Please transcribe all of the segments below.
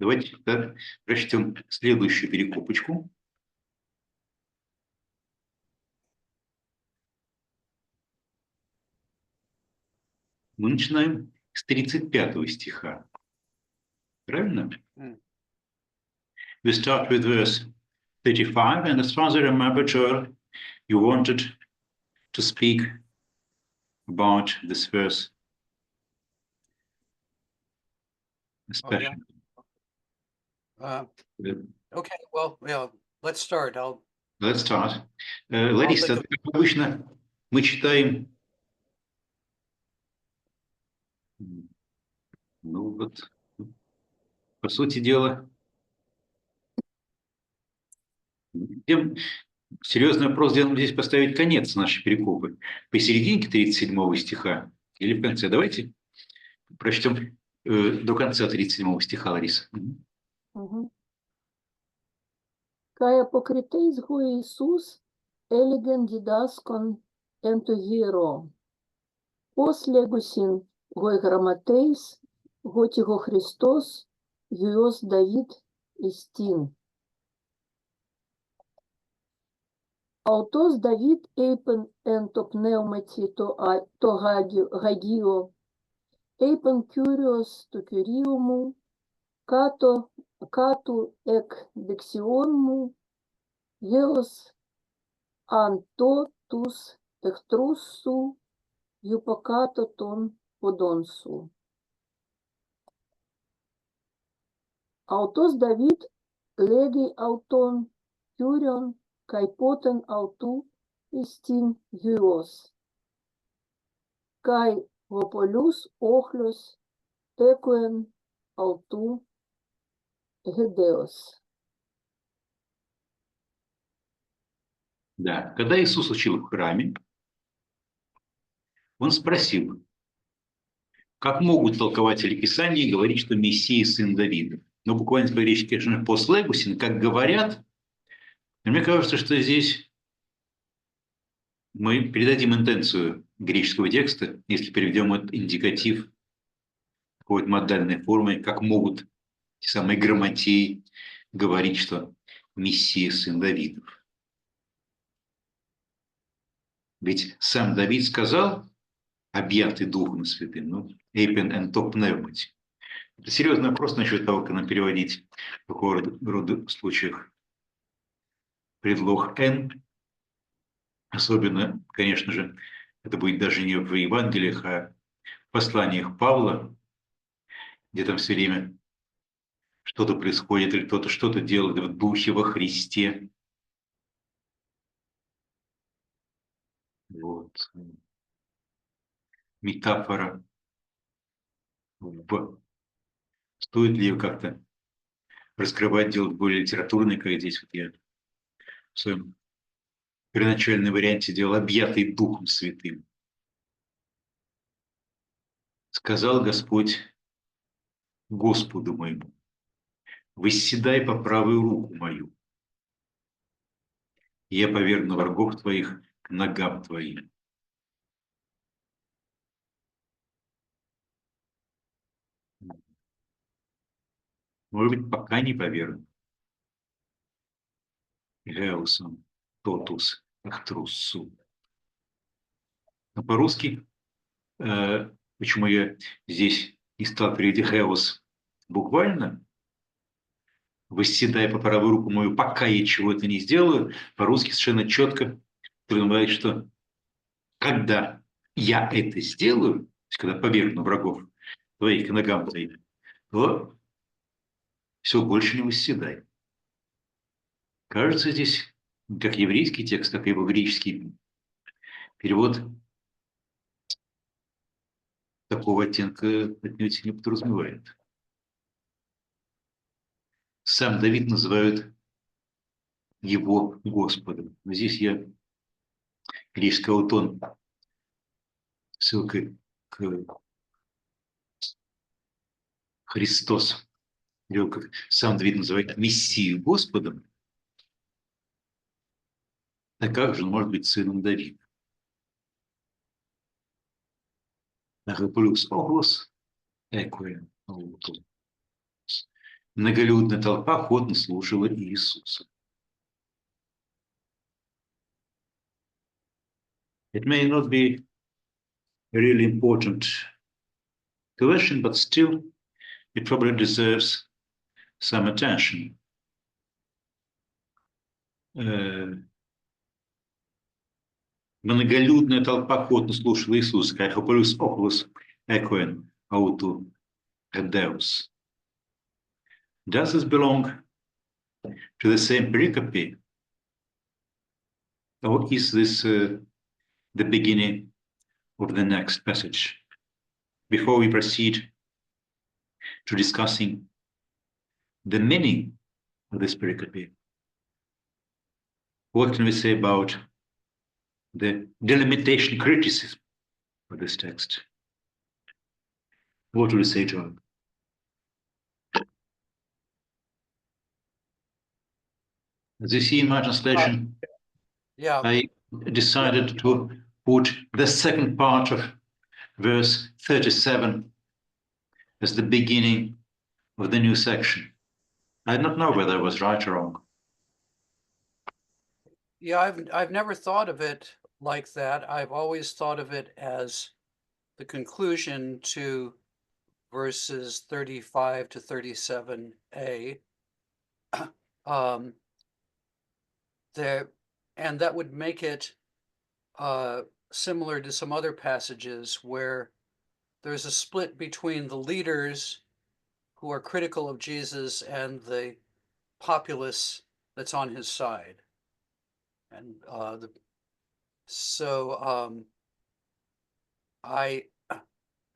Давайте тогда прочтем следующую перекопочку. Мы начинаем с 35 стиха. Правильно? We start with verse 35, and as far as I remember, Joel, you wanted to speak about this verse especially. Oh, yeah. Okay, well, let's start. Let's start. Лариса, как обычно, мы читаем, ну вот, по сути дела, серьезный вопрос, где нам здесь поставить конец нашей перекопы? Посерединке 37 стиха или в конце? Давайте прочтем до конца 37 стиха, Лариса. Кая покритеis го Иисус элеген дидаскон энто гиеро. После гусин гой грамотеис, готи го Христос, юос Давид истин. Аутос Давид эйпен энто пневмати то гагио, эйпен кюриос то кюриуму, Κάτω εκ δεξιών μου, γέος αντό τους εχθρούς σου, υποκάτω των ποδών σου. Αυτός Δαβίδ λέγει αυτόν Κύριον καϋπότεν αυτού εις την γιος. Καί ο πολλούς όχλος έκουεν αυτού Гедеос. Да, когда Иисус учил в храме, он спросил, как могут толкователи Писания говорить, что Мессия сын Давида? Ну, буквально по-гречески, конечно, «послегусин», как говорят, но мне кажется, что здесь мы передадим интенцию греческого текста, если переведем этот индикатив какой-то модальной формой, как могут те самые грамотеи говорить, что Мессия сын Давидов. Ведь сам Давид сказал, объятый Духом Святым, ну, «эйпен эн то пневмати». Это серьезный вопрос насчет того, как нам переводить в такого рода случаях предлог «эн». Особенно, конечно же, это будет даже не в Евангелиях, а в посланиях Павла, где там все время что-то происходит или кто-то что-то делает в духе во Христе. Вот. Метафора. Стоит ли ее как-то раскрывать, делать более литературной, как здесь вот я в своем первоначальном варианте делал, объятый Духом Святым. Сказал Господь Господу моему: восседай по правую руку мою, и я повергну врагов твоих к ногам твоим. Может быть, пока не повергну. Геусом тотус ахтруссу. Но по-русски, почему я здесь не стал переводить Геус буквально, восседай по правую руку мою, пока я чего-то не сделаю, по-русски совершенно четко понимает, что когда я это сделаю, то есть когда повергну врагов твоих к ногам твоим, то все, больше не восседай. Кажется, здесь как еврейский текст, так и его греческий перевод такого оттенка отнюдь не подразумевает. Сам Давид называют его Господом. Но здесь я греческий аутон ссылкой к Христос, как сам Давид называет Мессию Господом, а как же он может быть сыном Давида? Плюс оглас экуэн. Многолюдная толпа охотно слушала Иисуса. It may not be a really important question, but still it probably deserves some attention. Многолюдная толпа охотно слушала Иисуса, как «Опулюс окулус экоен ауту Deus». Does this belong to the same pericope? Or is this the beginning of the next passage? Before we proceed to discussing the meaning of this pericope, what can we say about the delimitation criticism of this text? What will you say, John? As you see in my translation, Yeah. I decided to put the second part of verse 37 as the beginning of the new section. I don't know whether I was right or wrong. Yeah, I've never thought of it like that. I've always thought of it as the conclusion to verses 35 to 37a. There, and that would make it similar to some other passages where there's a split between the leaders who are critical of Jesus and the populace that's on his side. And I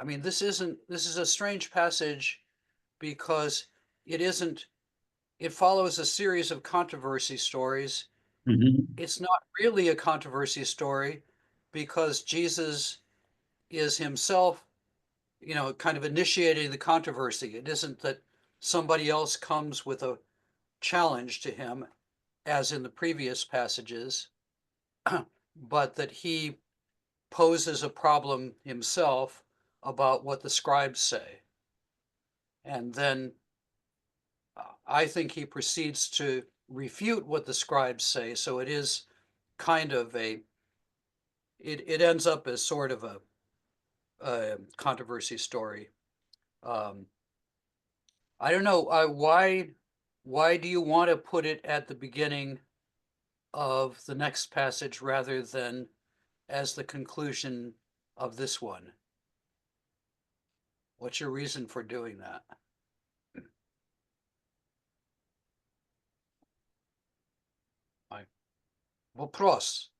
mean, this is a strange passage because it follows a series of controversy stories. Mm-hmm. It's not really a controversy story because Jesus is himself, kind of initiating the controversy. It isn't that somebody else comes with a challenge to him, as in the previous passages, but that he poses a problem himself about what the scribes say. And then I think he proceeds to refute what the scribes say. So it is kind of it ends up as sort of a controversy story. I don't know why do you want to put it at the beginning of the next passage rather than as the conclusion of this one? What's your reason for doing that? Вопрос.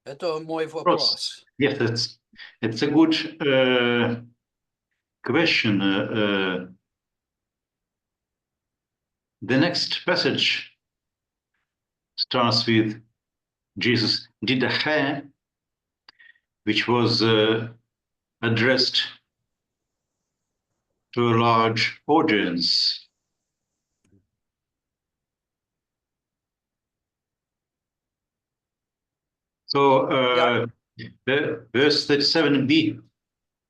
Это мой вопрос. Yes, it's a good question. The next passage starts with Jesus did a hair, which was addressed to a large audience. So the verse 37b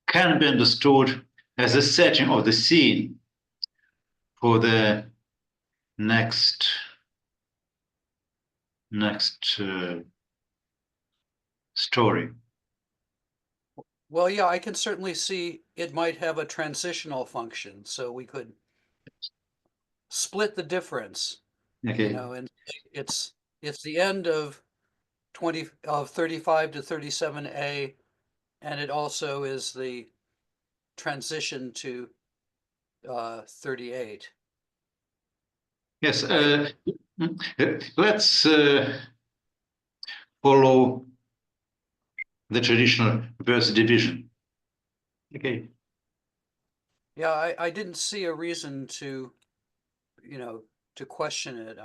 can be understood as a setting of the scene for the next story. Well, yeah, I can certainly see it might have a transitional function, so we could split the difference. Okay. And it's the end of 35 to 37a, and it also is the transition to 38. Yes, let's follow the traditional verse division. Okay. Yeah, I didn't see a reason to, to question it.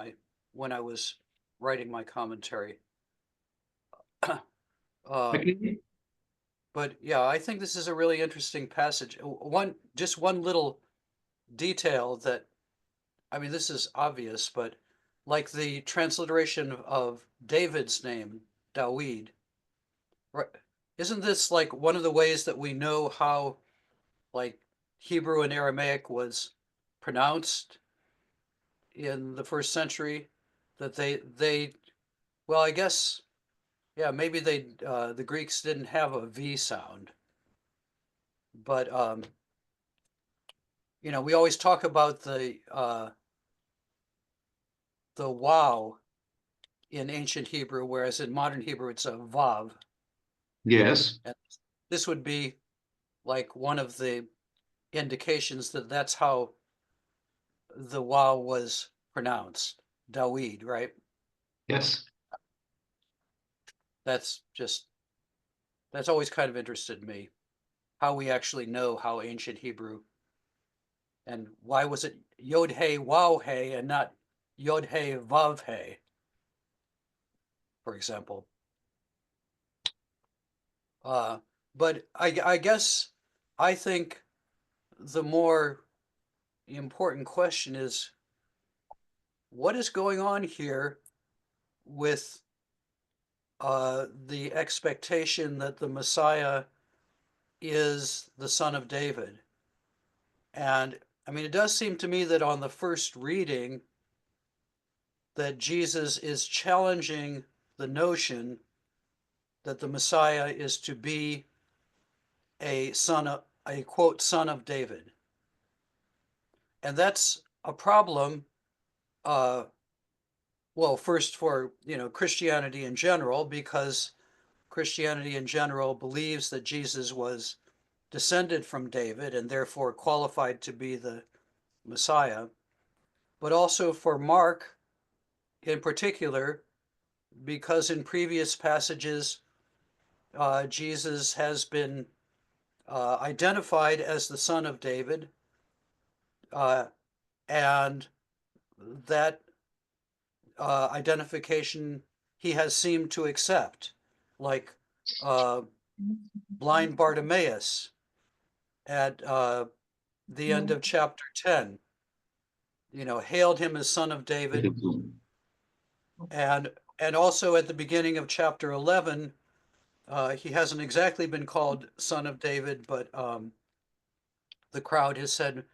When I was writing my commentary. Okay. But yeah, I think this is a really interesting passage. Just one little detail that, I mean, this is obvious, but like the transliteration of David's name, Dawid, right? Isn't this like one of the ways that we know how like Hebrew and Aramaic was pronounced? in the first century that they well, I guess, yeah, maybe the Greeks didn't have a V sound, but we always talk about the wow in ancient Hebrew, whereas in modern Hebrew it's a vav. Yes, And this would be like one of the indications that that's how the wow was pronounced, Dawid, right? yes. That's always kind of interested me, how we actually know how ancient Hebrew, and why was it Yod He Wow He and not Yod He Vav He, for example. But I guess I think the more important question is, what is going on here with the expectation that the Messiah is the son of David? And I mean, it does seem to me that on the first reading, that Jesus is challenging the notion that the Messiah is to be a quote son of David, and that's a problem. Uh, well, first for Christianity in general, because Christianity in general believes that Jesus was descended from David and therefore qualified to be the Messiah, but also for Mark in particular, because in previous passages, Jesus has been identified as the son of David, uh, and that identification he has seemed to accept, like uh, blind Bartimaeus at the end of chapter 10, hailed him as son of David. And also at the beginning of chapter 11, he hasn't exactly been called son of David, but the crowd has said,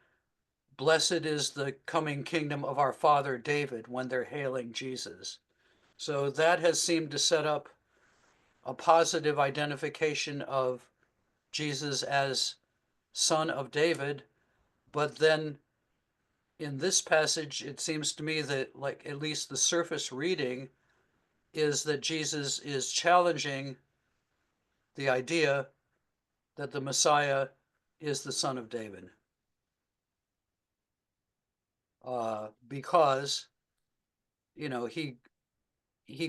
"Blessed is the coming kingdom of our father David," when they're hailing Jesus. So that has seemed to set up a positive identification of Jesus as son of David. But then in this passage, it seems to me that, like, at least the surface reading is that Jesus is challenging the idea that the Messiah is the son of David. Because, he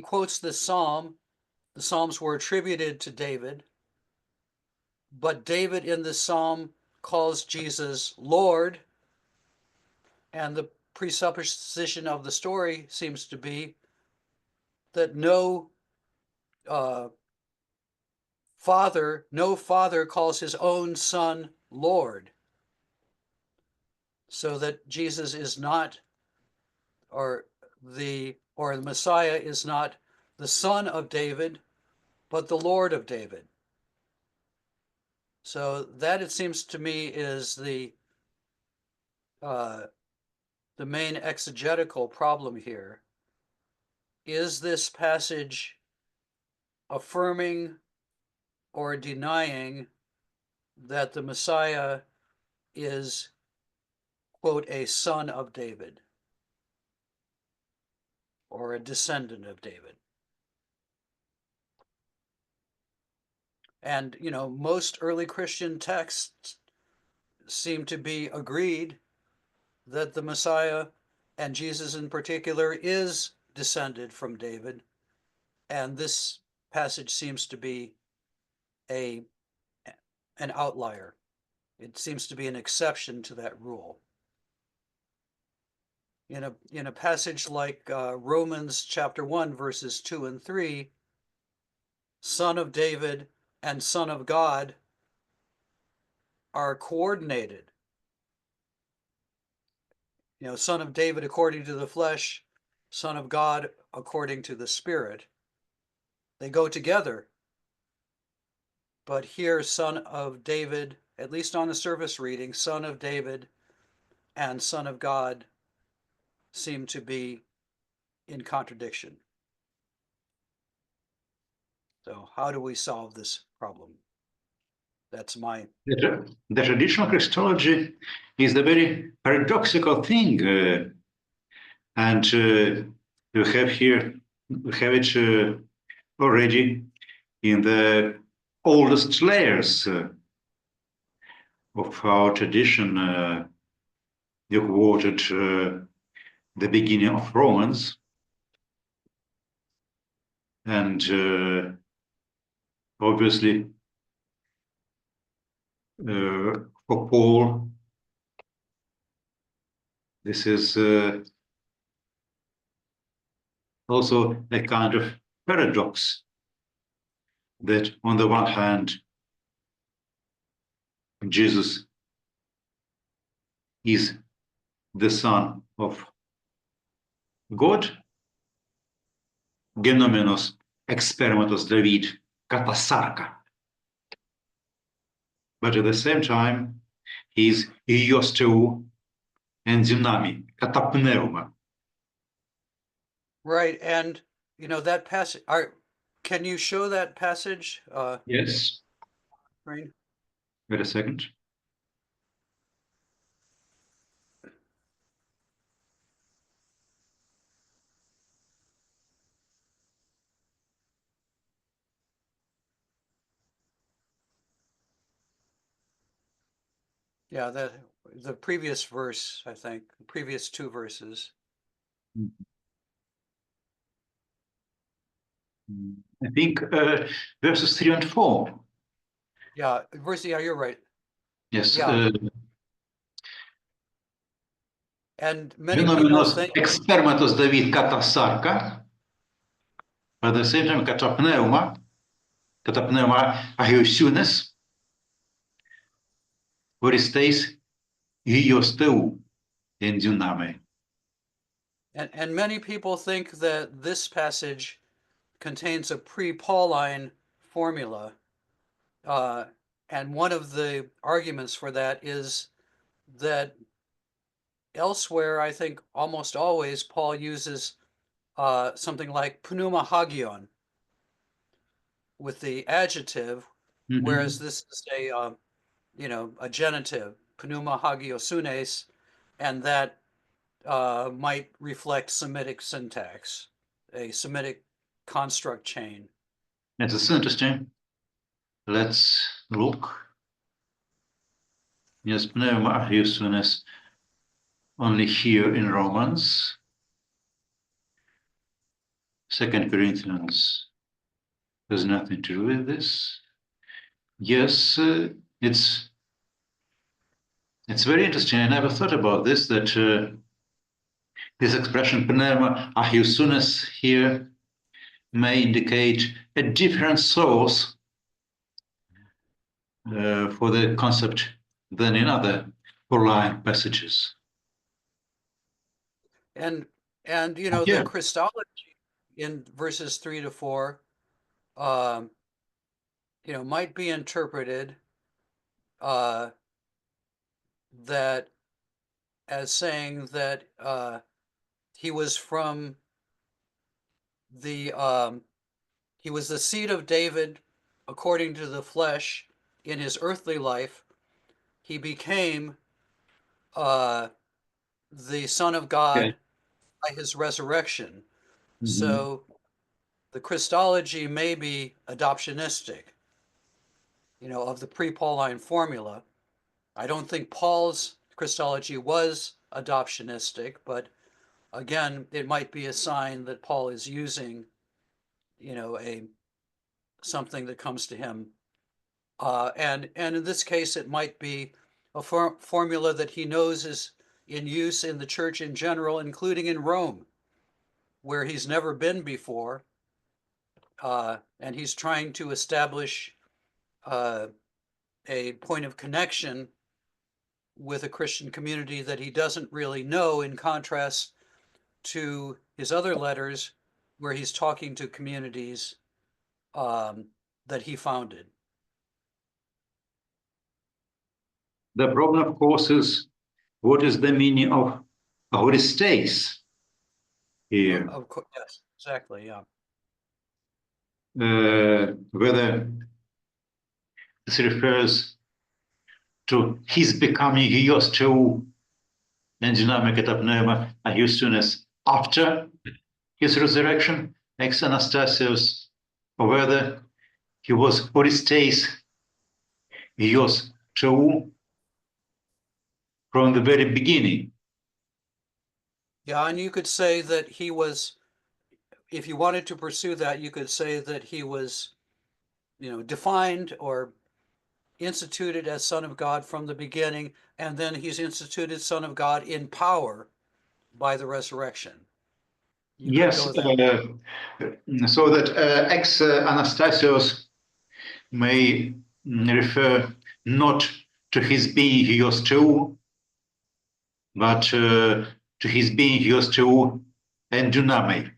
quotes this psalm. The Psalms were attributed to David, but David in this psalm calls Jesus Lord, and the presupposition of the story seems to be that no father calls his own son Lord, so that Jesus is not, or the Messiah is not the son of David, but the Lord of David. So that, it seems to me, is uh, the main exegetical problem here. Is this passage affirming or denying that the Messiah is, quote, a son of David or a descendant of David? And, most early Christian texts seem to be agreed that the Messiah, and Jesus in particular, is descended from David. And this passage seems to be an outlier. It seems to be an exception to that rule. In a passage like Romans chapter 1, verses 2 and 3, son of David and son of God are coordinated. Son of David according to the flesh, son of God according to the spirit. They go together. But here, son of David, at least on the surface reading, son of David and son of God seem to be in contradiction. So how do we solve this problem? That's my... The traditional Christology is a very paradoxical thing, and we have it already in the oldest layers of our tradition. You quoted the beginning of Romans, and obviously for Paul, this is also a kind of paradox, that on the one hand, Jesus is the Son of God, genomenos experimentos David kata sarka. But at the same time, he is ios tou en dynami kata pneuma. Right, and that passage. Can you show that passage? Yes. Rain? Wait a second. Yeah, the previous verse, I think, the previous two verses. I think verses 3 and 4. Yeah, yeah, you're right. Yes. Yeah. And many people Genomenos think, experimentos David kata sarka. At the same time, kata pneuma agiousunes, Orestes ios tou en dynami. and many people think that this passage contains a pre-Pauline formula, and one of the arguments for that is that elsewhere, I think almost always, Paul uses something like pneuma hagion with the adjective, whereas this is a genitive, pneuma hagiosunes, and that might reflect Semitic syntax, a Semitic construct chain. This is interesting. Let's look. Yes, pneuma agiousunes only here in Romans. 2 Corinthians has nothing to do with this. Yes, it's very interesting. I never thought about this, that this expression pneuma agiousunes here may indicate a different source for the concept than in other Pauline passages. And the Christology in verses 3 to 4, might be interpreted that as saying that he was from he was the seed of David according to the flesh in his earthly life. He became the Son of God by his resurrection. So the Christology may be adoptionistic, of the pre-Pauline formula. I don't think Paul's Christology was adoptionistic, but again, it might be a sign that Paul is using, something that comes to him. And in this case, it might be a formula that he knows is in use in the church in general, including in Rome, where he's never been before. And he's trying to establish a point of connection with a Christian community that he doesn't really know, in contrast to his other letters where he's talking to communities that he founded. The problem, of course, is what is the meaning of Orestes? here. Of course, yes, exactly, yeah. Whether this refers to his becoming Hios Cheu and dynamic etapneuma Augustinus after his resurrection, ex Anastasios, or whether he was Orestes Hios Cheu from the very beginning. Yeah, and you could say that he was, if you wanted to pursue that, you could say that he was, defined or instituted as Son of God from the beginning, and then he's instituted Son of God in power by the resurrection. You could Yes, go that. so that ex Anastasios may refer not to his being Hios Cheu, but to his being Hios Cheu and Duname,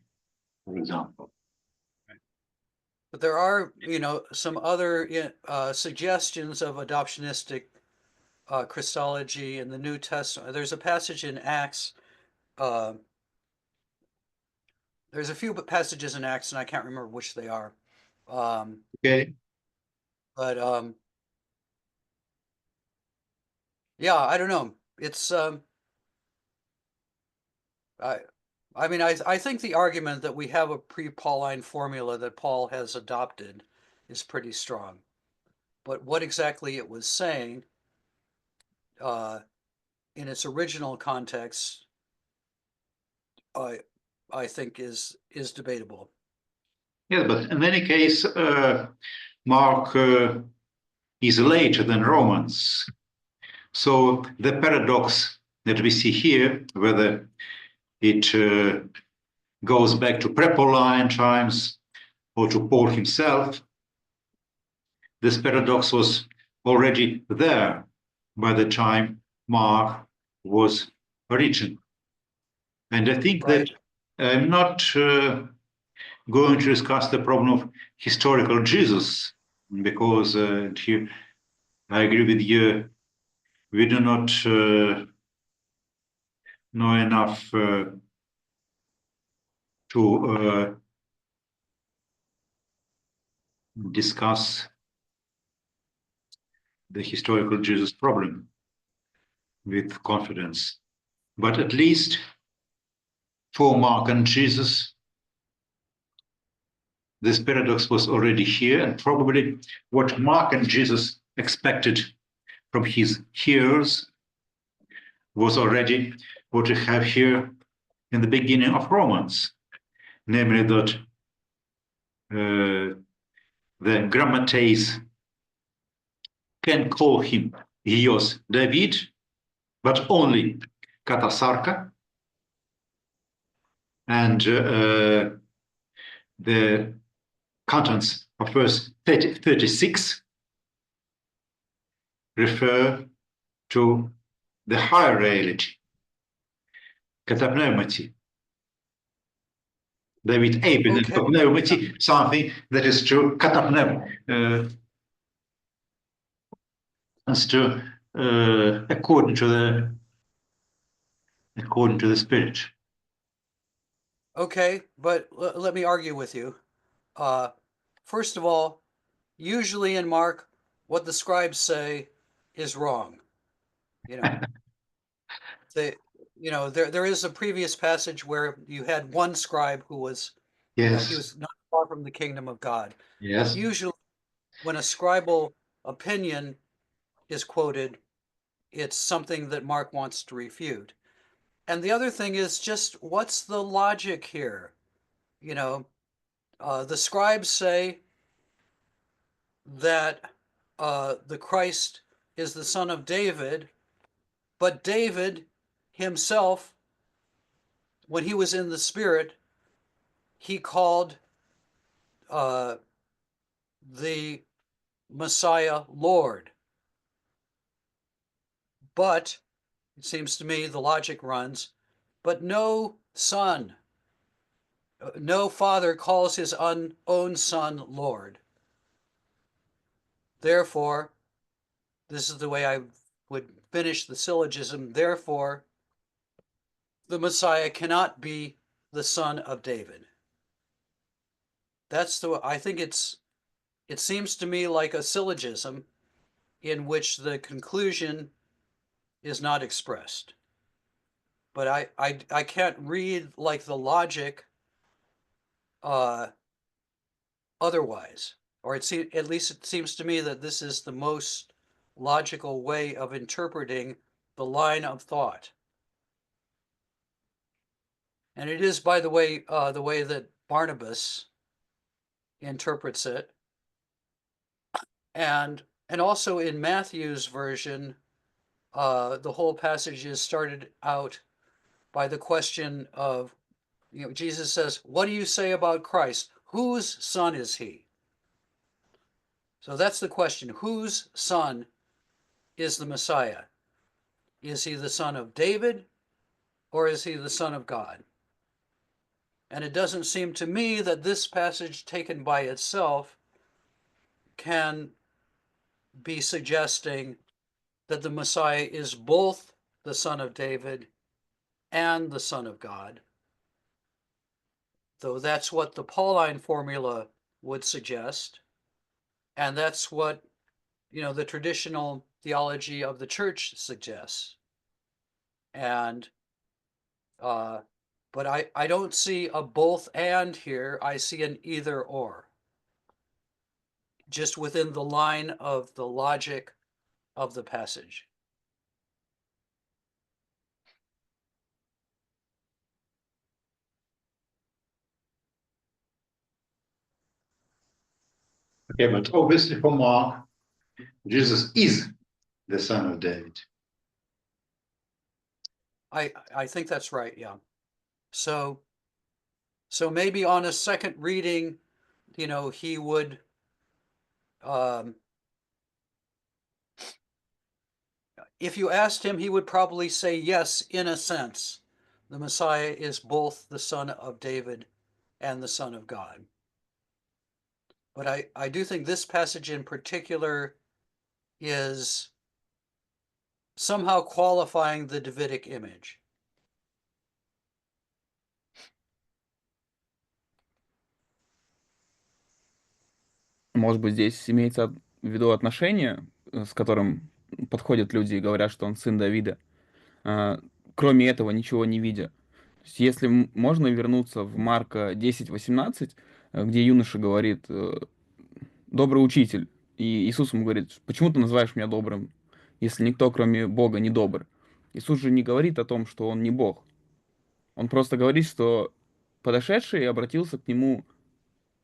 for example. But there are, some other suggestions of adoptionistic Christology in the New Testament. There's a passage in Acts. There's a few passages in Acts, and I can't remember which they are. Okay. But yeah, I don't know. It's I mean, I think the argument that we have a pre-Pauline formula that Paul has adopted is pretty strong. But what exactly it was saying in its original context, I think is debatable. Yes, but in any case, Mark is later than Romans. So the paradox that we see here, whether it goes back to pre-Pauline times or to Paul himself, this paradox was already there by the time Mark was written. And I think Right. that I'm not going to discuss the problem of historical Jesus, because here I agree with you, we do not know enough to discuss the historical Jesus problem with confidence. But at least for Mark and Jesus, this paradox was already here, and probably what Mark and Jesus expected from his hearers was already what we have here in the beginning of Romans, namely that the grammates can call him Hios David, but only katasarka, and the contents of verse 36 refer to the higher reality, katapneumati. David Abel and pneumati, something that is true, katapneum, as to according to the Spirit. Okay, but let me argue with you. First of all, usually in Mark, what the scribes say is wrong. They, there is a previous passage where you had one scribe who was, Yes. he was not far from the kingdom of God. Yes. Usually, when a scribal opinion is quoted, it's something that Mark wants to refute. And the other thing is just what's the logic here? The scribes say that the Christ is the son of David, but David himself, when he was in the Spirit, he called the Messiah Lord. But it seems to me the logic runs, but no son, no father calls his own son Lord. Therefore, this is the way I would finish the syllogism. Therefore, the Messiah cannot be the son of David. That's the, I think it seems to me like a syllogism in which the conclusion is not expressed. But I can't read like the logic otherwise. Or at least it seems to me that this is the most logical way of interpreting the line of thought. And it is, by the way that Barnabas interprets it. And also in Matthew's version, the whole passage is started out by the question of, Jesus says, "What do you say about Christ? Whose son is he?" So that's the question. Whose son is the Messiah? Is he the son of David, or is he the son of God? And it doesn't seem to me that this passage taken by itself can be suggesting that the Messiah is both the son of David and the son of God, though that's what the Pauline formula would suggest. And that's what, the traditional theology of the church suggests. And, but I don't see a both and here. I see an either or, just within the line of the logic of the passage. Okay, but obviously for Mark, Jesus is the son of David. I think that's right, yeah. So maybe on a second reading, he would if you asked him, he would probably say yes, in a sense. The Messiah is both the son of David and the son of God. But I do think this passage in particular is somehow qualifying the Davidic image. Может быть, здесь имеется в виду отношение, с которым подходят люди и говорят, что он сын Давида, кроме этого ничего не видя. То есть, если можно вернуться в Марка 10:18, где юноша говорит: «Добрый учитель». И Иисус ему говорит: «Почему ты называешь меня добрым, если никто, кроме Бога, не добр?» Иисус же не говорит о том, что он не Бог. Он просто говорит, что подошедший обратился к нему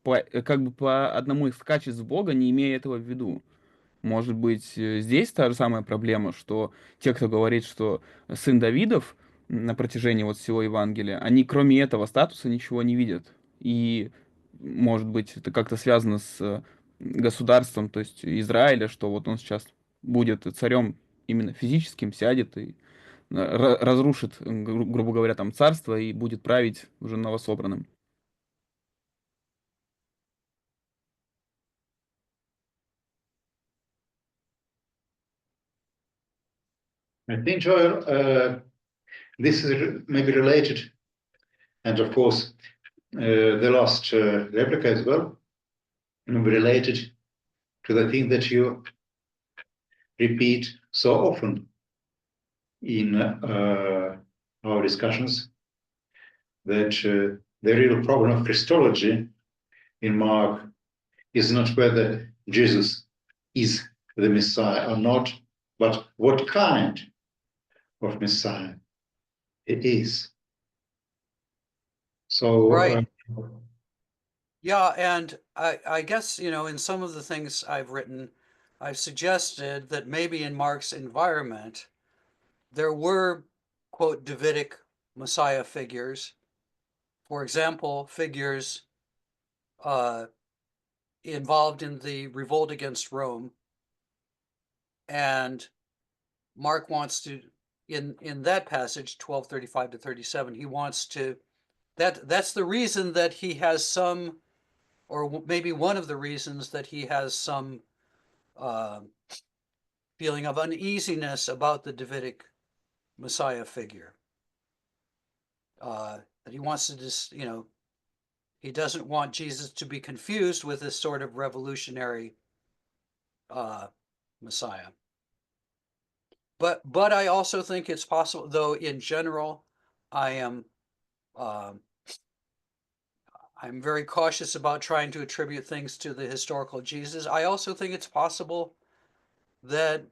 как бы по одному из качеств Бога, не имея этого в виду. Может быть, здесь та же самая проблема, что те, кто говорит, что сын Давидов на протяжении вот всего Евангелия, они кроме этого статуса ничего не видят. И, может быть, это как-то связано с государством, то есть Израиля, что вот он сейчас будет царем именно физическим, сядет и разрушит, грубо говоря, там царство и будет править уже новособранным. I think, Joel, this is maybe related, and of course, the last replica as well, related to the thing that you repeat so often in our discussions, that the real problem of Christology in Mark is not whether Jesus is the Messiah or not, but what kind of Messiah it is. So, right. Yeah, and I guess, in some of the things I've written, I've suggested that maybe in Mark's environment, there were, quote, Davidic Messiah figures. For example, figures involved in the revolt against Rome. And Mark wants to, in that passage, 12:35-37, he wants to, that's the reason that he has some, or maybe one of the reasons that he has some feeling of uneasiness about the Davidic Messiah figure. that he wants to just, he doesn't want Jesus to be confused with this sort of revolutionary Messiah. But I also think it's possible, though in general, I'm very cautious about trying to attribute things to the historical Jesus. I also think it's possible that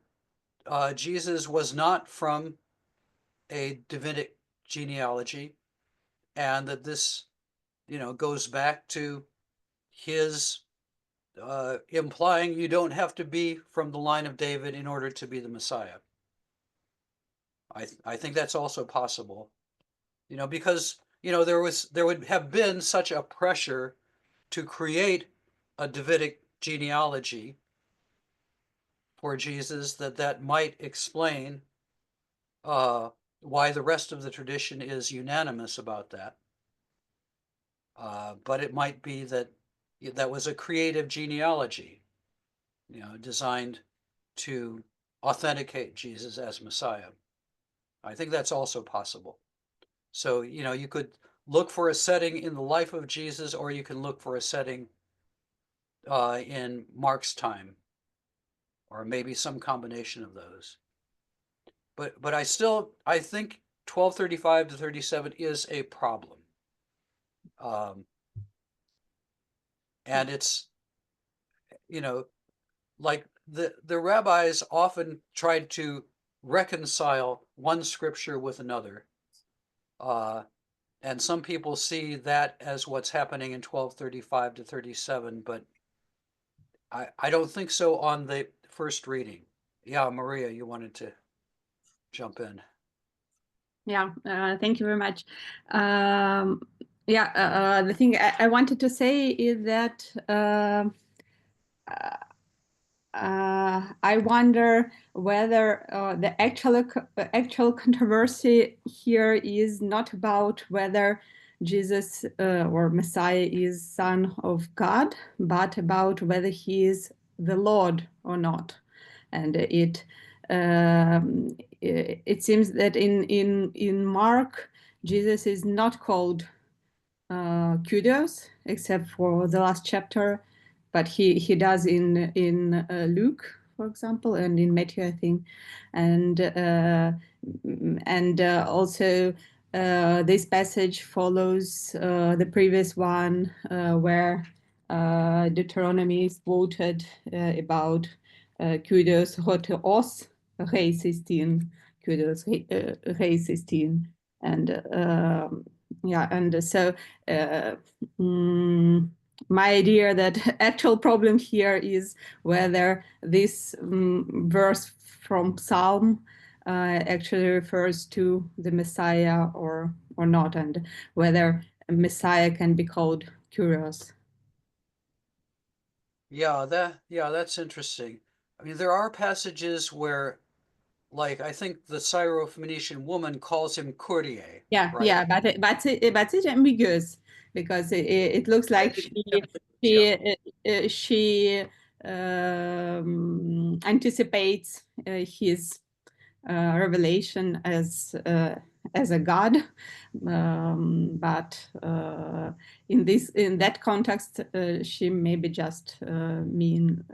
Jesus was not from a Davidic genealogy, and that this, goes back to his implying you don't have to be from the line of David in order to be the Messiah. I think that's also possible, because there would have been such a pressure to create a Davidic genealogy for Jesus that might explain why the rest of the tradition is unanimous about that. But it might be that that was a creative genealogy, designed to authenticate Jesus as Messiah. I think that's also possible. So, you could look for a setting in the life of Jesus, or you can look for a setting in Mark's time, or maybe some combination of those. But I think 1235 to 37 is a problem. And it's, like the rabbis often tried to reconcile one scripture with another. And some people see that as what's happening in 1235 to 37, but I don't think so on the first reading. Yeah, Maria, you wanted to jump in. Yeah, thank you very much. The thing I wanted to say is that I wonder whether the actual controversy here is not about whether Jesus or Messiah is Son of God, but about whether he is the Lord or not. And it seems that in Mark, Jesus is not called Kyrios, except for the last chapter, but he does in Luke, for example, and in Matthew, I think, and also this passage follows the previous one where Deuteronomy is quoted about Kyrios hoteos rei 16, Kyrios rei 16, and so my idea that actual problem here is whether this verse from Psalm actually refers to the Messiah or not, and whether Messiah can be called Kyrios. Yeah, that's interesting. I mean, there are passages where, like, I think the Syro-Phoenician woman calls him Courtier. Yeah, right? yeah, but it's ambiguous because it looks like she anticipates his revelation as a god, but in that context, she maybe just means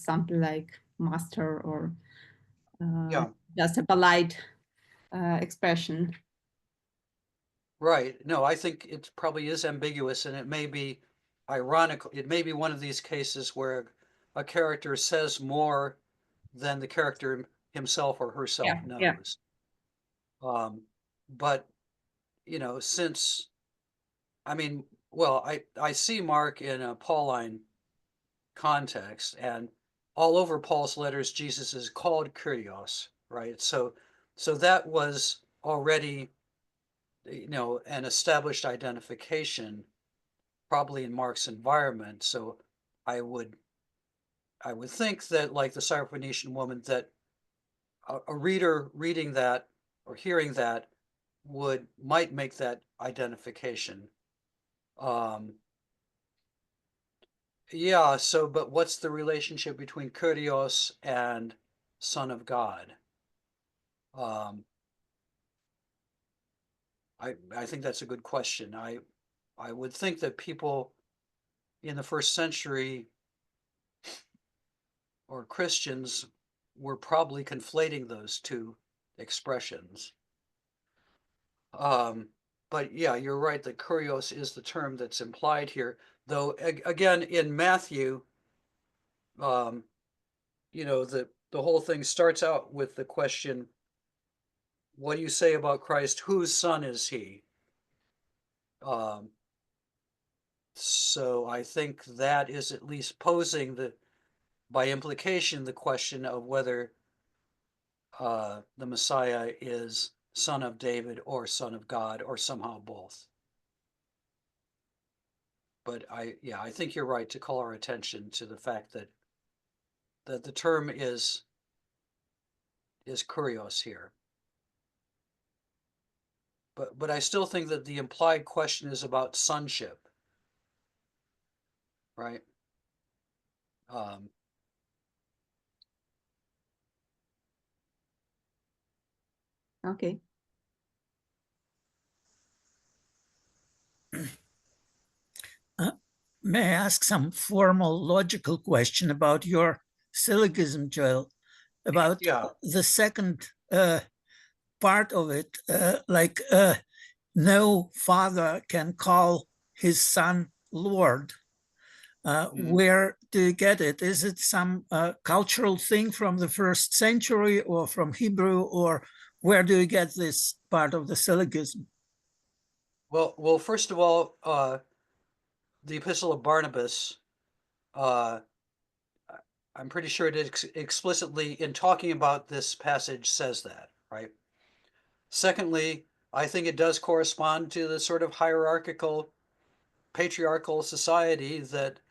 something like master or just a polite expression. Right. No, I think it probably is ambiguous, and it may be ironic. It may be one of these cases where a character says more than the character himself or herself knows. But, since, I mean, well, I see Mark in a Pauline context, and all over Paul's letters, Jesus is called Kyrios, right? So that was already, an established identification, probably in Mark's environment. So I would think that, like the Syrophoenician woman, that a reader reading that or hearing that might make that identification. Yeah, so but what's the relationship between Kyrios and Son of God? I think that's a good question. I would think that people in the first century or Christians were probably conflating those two expressions. But yeah, you're right that kurios is the term that's implied here. Though again, in Matthew, you know, the whole thing starts out with the question, what do you say about Christ? Whose son is he? So I think that is at least posing by implication, the question of whether the Messiah is son of David or son of God or somehow both. But I think you're right to call our attention to the fact that the term is kurios here. But I still think that the implied question is about sonship, right? Okay. May I ask some formal logical question about your syllogism, Joel? About the second part of it, no father can call his son Lord. Where do you get it? Is it some cultural thing from the first century or from Hebrew, or where do you get this part of the syllogism? Well, first of all, the Epistle of Barnabas, I'm pretty sure it explicitly, in talking about this passage, says that, right? Secondly, I think it does correspond to the sort of hierarchical, patriarchal society that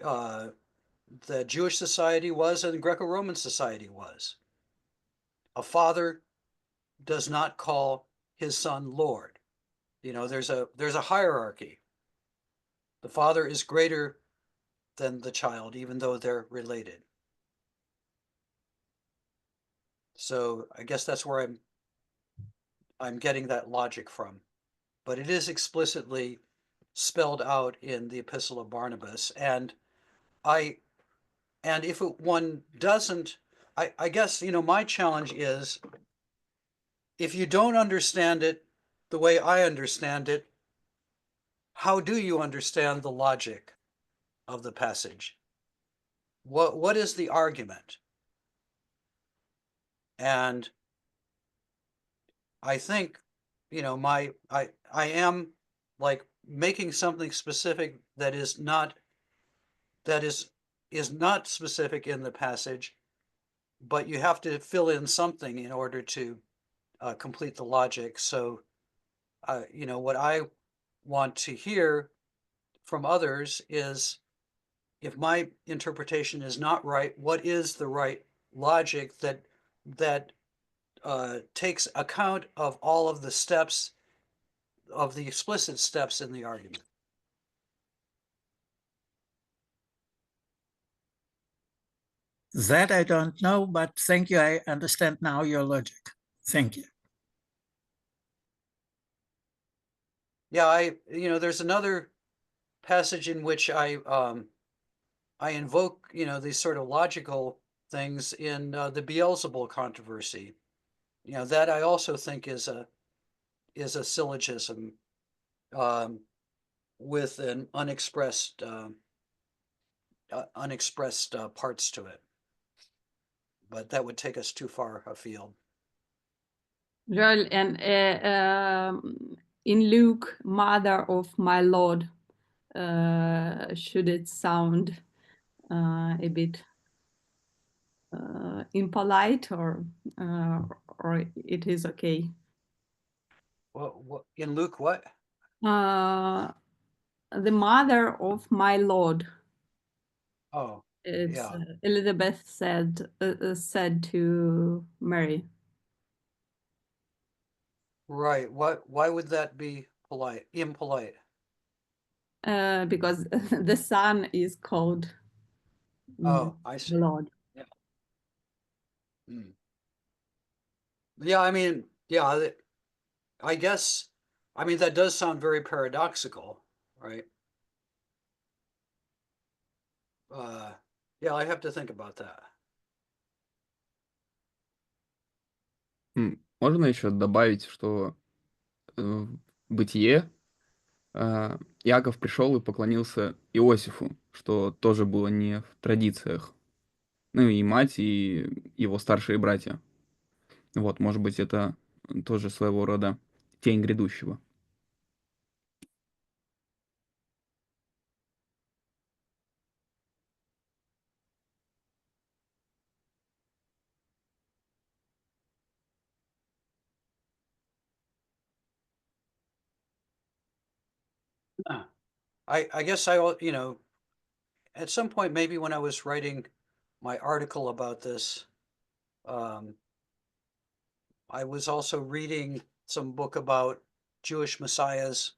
the Jewish society was and Greco-Roman society was. A father does not call his son Lord. You know, there's a hierarchy. The father is greater than the child, even though they're related. So I guess that's where I'm getting that logic from. But it is explicitly spelled out in the Epistle of Barnabas. And if one doesn't, I guess, you know, my challenge is, if you don't understand it the way I understand it, how do you understand the logic of the passage? What is the argument? And I think, you know, I am like making something specific that is not specific in the passage, but you have to fill in something in order to complete the logic. So, you know, what I want to hear from others is, if my interpretation is not right, what is the right logic that takes account of all of the steps, of the explicit steps in the argument? That I don't know, but thank you. I understand now your logic. Thank you. Yeah, you know, there's another passage in which I invoke, you know, these sort of logical things in the Beelzebul controversy. You know, that I also think is a syllogism with an unexpressed parts to it. But that would take us too far afield. Joel, and in Luke, mother of my Lord, should it sound a bit impolite, or it is okay? What in Luke? What? The mother of my Lord. Oh, It's yeah. Elizabeth said to Mary. Right. Why would that be impolite? Because the son is called Oh, I see. the Lord. Yeah. Yeah, I mean, yeah, I guess I mean, that does sound very paradoxical, right? Yeah, I have to think about that. Можно еще добавить, что в Бытие Иаков пришел и поклонился Иосифу, что тоже было не в традициях. Ну и мать, и его старшие братья. Вот, может быть, это тоже своего рода тень грядущего. I guess you know, at some point, maybe when I was writing my article about this, I was also reading some book about Jewish messiahs,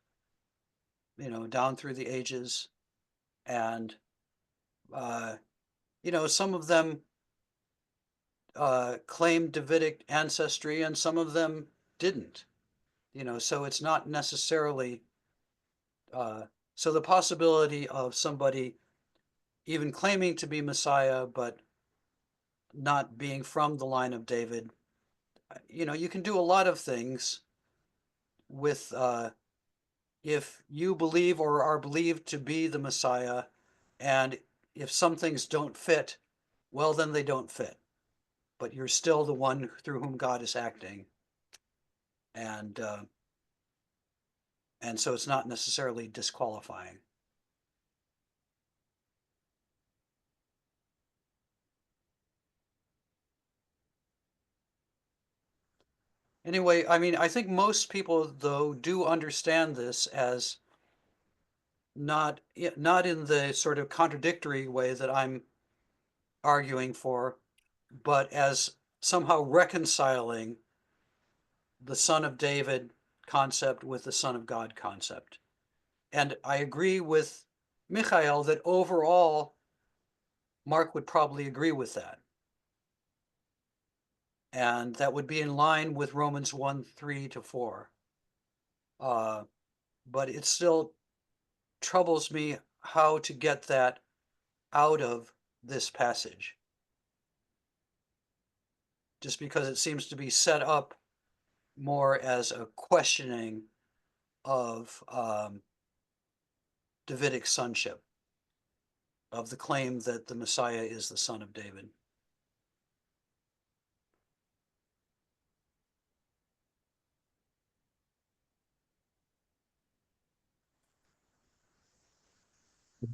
you know, down through the ages. And, you know, some of them claimed Davidic ancestry and some of them didn't, you know, so it's not necessarily, so the possibility of somebody even claiming to be Messiah, but not being from the line of David, you know, you can do a lot of things with, if you believe or are believed to be the Messiah, and if some things don't fit, well, then they don't fit. But you're still the one through whom God is acting. And so it's not necessarily disqualifying. Anyway, I mean, I think most people, though, do understand this as not in the sort of contradictory way that I'm arguing for, but as somehow reconciling the Son of David concept with the Son of God concept. And I agree with Michael that overall, Mark would probably agree with that. And that would be in line with Romans 1:3-4. But it still troubles me how to get that out of this passage. Just because it seems to be set up more as a questioning of Davidic sonship, of the claim that the Messiah is the son of David.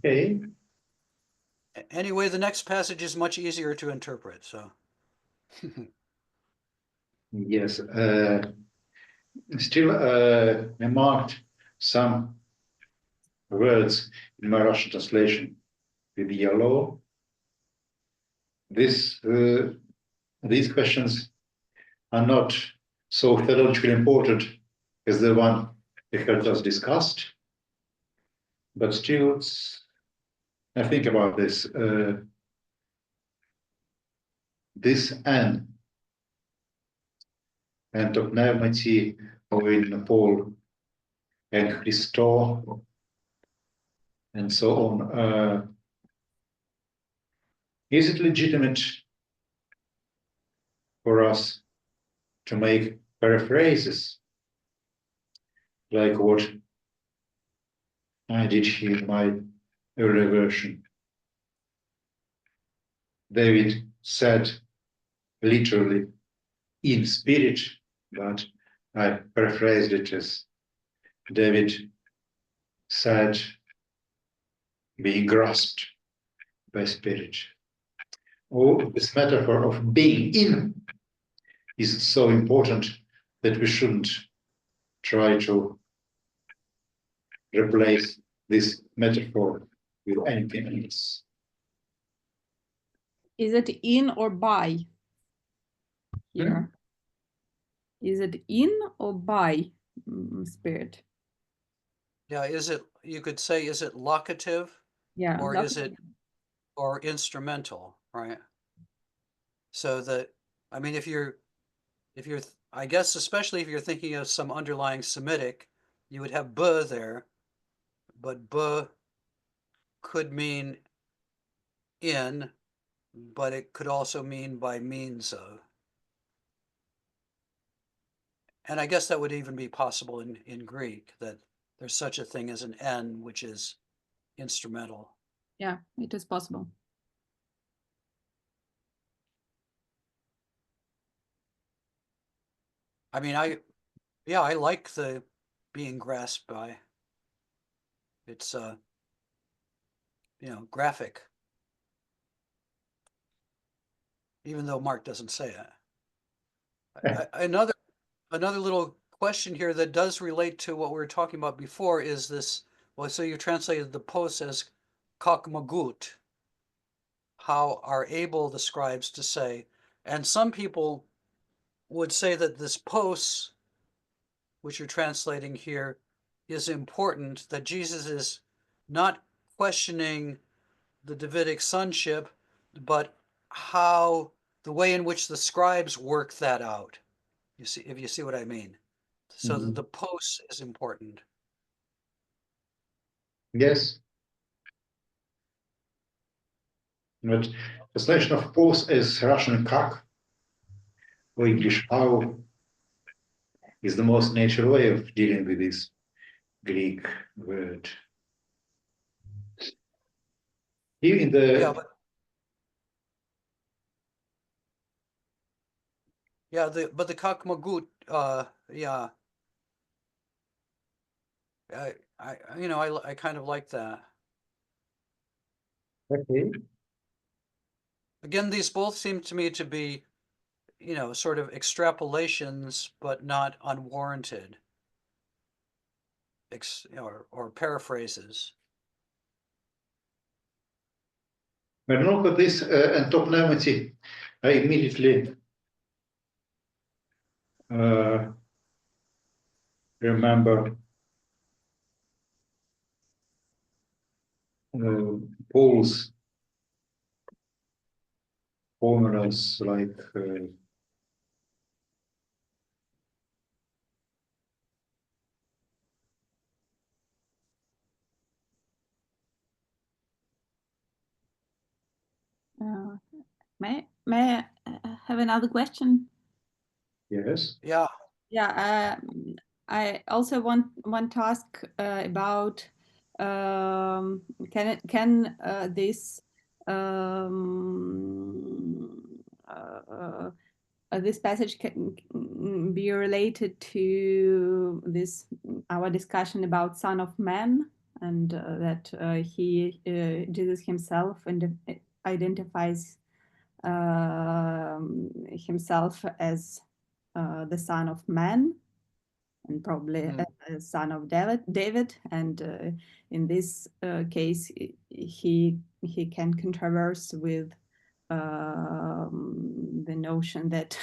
Okay. Anyway, the next passage is much easier to interpret, so. Yes. Still, I marked some words in my Russian translation with yellow. These questions are not so theologically important as the one we have just discussed, but still, I think about this. This N and to pneumati in Paul and Christo and so on. Is it legitimate for us to make paraphrases like what I did here in my earlier version? David said literally in spirit, but I paraphrased it as David said being grasped by spirit. Oh, this metaphor of being in is so important that we shouldn't try to replace this metaphor with anything else. Is it in or by here? Is it in or by spirit? Yeah, is it, you could say, is it locative? Yeah. Or is it, or instrumental, right? So that, I mean, if you're, I guess, especially if you're thinking of some underlying Semitic, you would have b there, but b could mean in, but it could also mean by means of. And I guess that would even be possible in Greek, that there's such a thing as an N, which is instrumental. Yeah, it is possible. I mean, I like the being grasped by. It's graphic. Even though Mark doesn't say it. Another little question here that does relate to what we were talking about before is this. Well, so you translated the pos as kakmagut. How are able the scribes to say? And some people would say that this pos, which you're translating here, is important, that Jesus is not questioning the Davidic sonship, but how the way in which the scribes work that out. You see, if you see what I mean. So that the pos is important. Yes. But translation of pos is Russian kak, or English how, is the most natural way of dealing with this Greek word. Here in the Yeah, but the kakmagut, yeah. I kind of like that. okay. Again, these both seem to me to be, sort of extrapolations, but not unwarranted, or paraphrases. When I look at this antonymity, I immediately remember Paul's formulas like May I have another question? yes. Yeah. Yeah, I also want to ask about can this this passage can be related to this our discussion about Son of Man, and that Jesus himself identifies himself as the Son of Man, and probably a son of David, and in this case, he can controverse with the notion that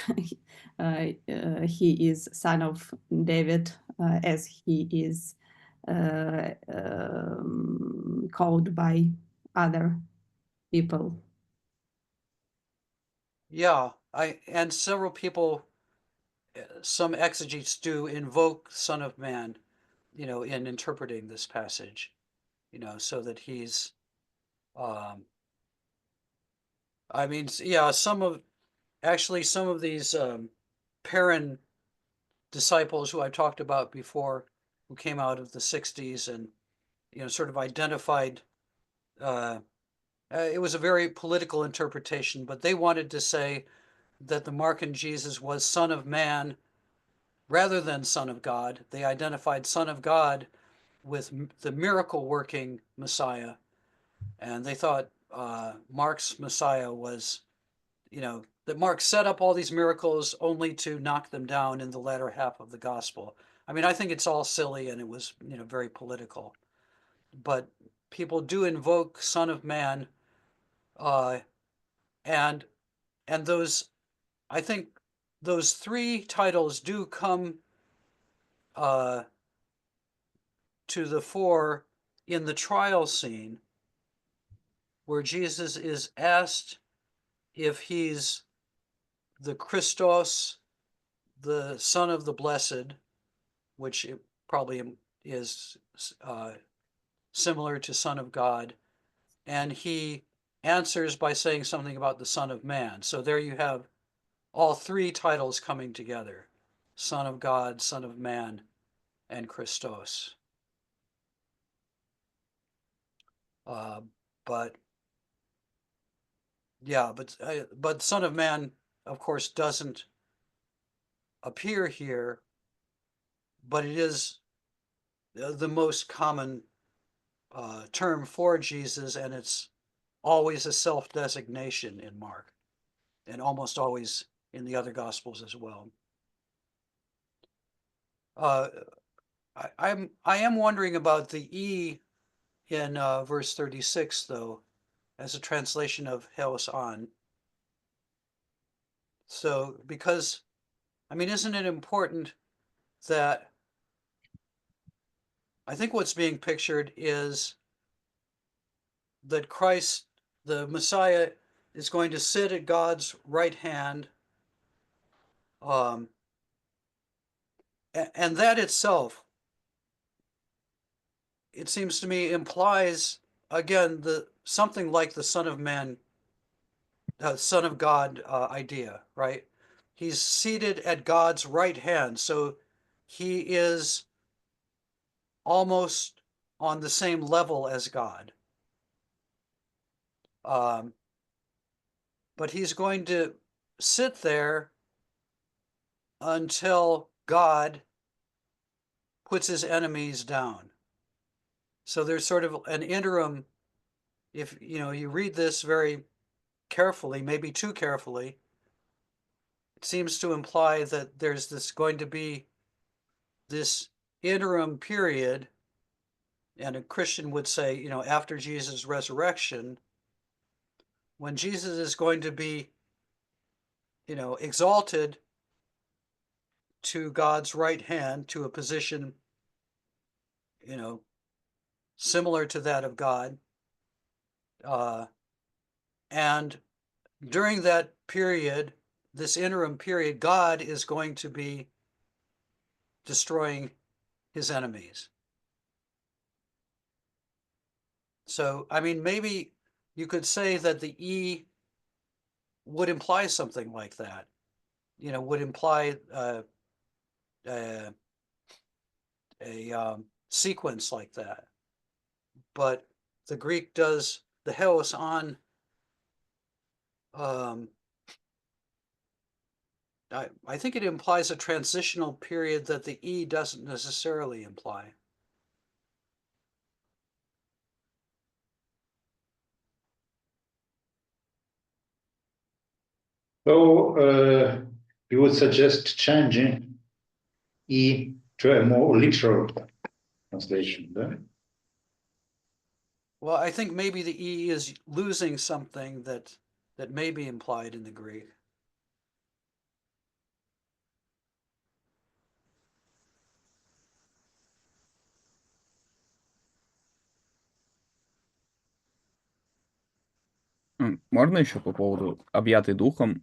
he is son of David, as he is called by other people. Yeah, and several people, some exegetes do invoke Son of Man, in interpreting this passage, so that he's, I mean, yeah, some of these Perrin disciples who I talked about before, who came out of the 60s and, sort of identified, it was a very political interpretation, but they wanted to say that the Markan Jesus was Son of Man rather than Son of God. They identified Son of God with the miracle working Messiah. And they thought Mark's Messiah was, that Mark set up all these miracles only to knock them down in the latter half of the gospel. I mean, I think it's all silly and it was, very political. But people do invoke Son of Man, and those, I think those three titles do come to the fore in the trial scene, where Jesus is asked if he's the Christos, the Son of the Blessed, which it probably is similar to Son of God, and he answers by saying something about the Son of Man. So there you have all three titles coming together: Son of God, Son of Man, and Christos. But yeah, but Son of Man, of course, doesn't appear here, but it is the most common term for Jesus, and it's always a self-designation in Mark, and almost always in the other Gospels as well. I am wondering about the E in verse 36, though, as a translation of Heos on. So, because, I mean, isn't it important that I think what's being pictured is that Christ, the Messiah, is going to sit at God's right hand. And that itself, it seems to me, implies, again, something like the Son of Man, Son of God idea, right? He's seated at God's right hand, so he is almost on the same level as God. But he's going to sit there until God puts his enemies down. So there's sort of an interim. If you read this very carefully, maybe too carefully, it seems to imply that there's going to be this interim period, and a Christian would say, after Jesus' resurrection, when Jesus is going to be, exalted to God's right hand, to a position, similar to that of God. And during that period, this interim period, God is going to be destroying his enemies. So, I mean, maybe you could say that the E would imply something like that, would imply a sequence like that. But the Greek does the Heos on. I think it implies a transitional period that the E doesn't necessarily imply. So you would suggest changing E to a more literal translation, right? Well, I think maybe the E is losing something that may be implied in the Greek. Можно еще по поводу объятый духом?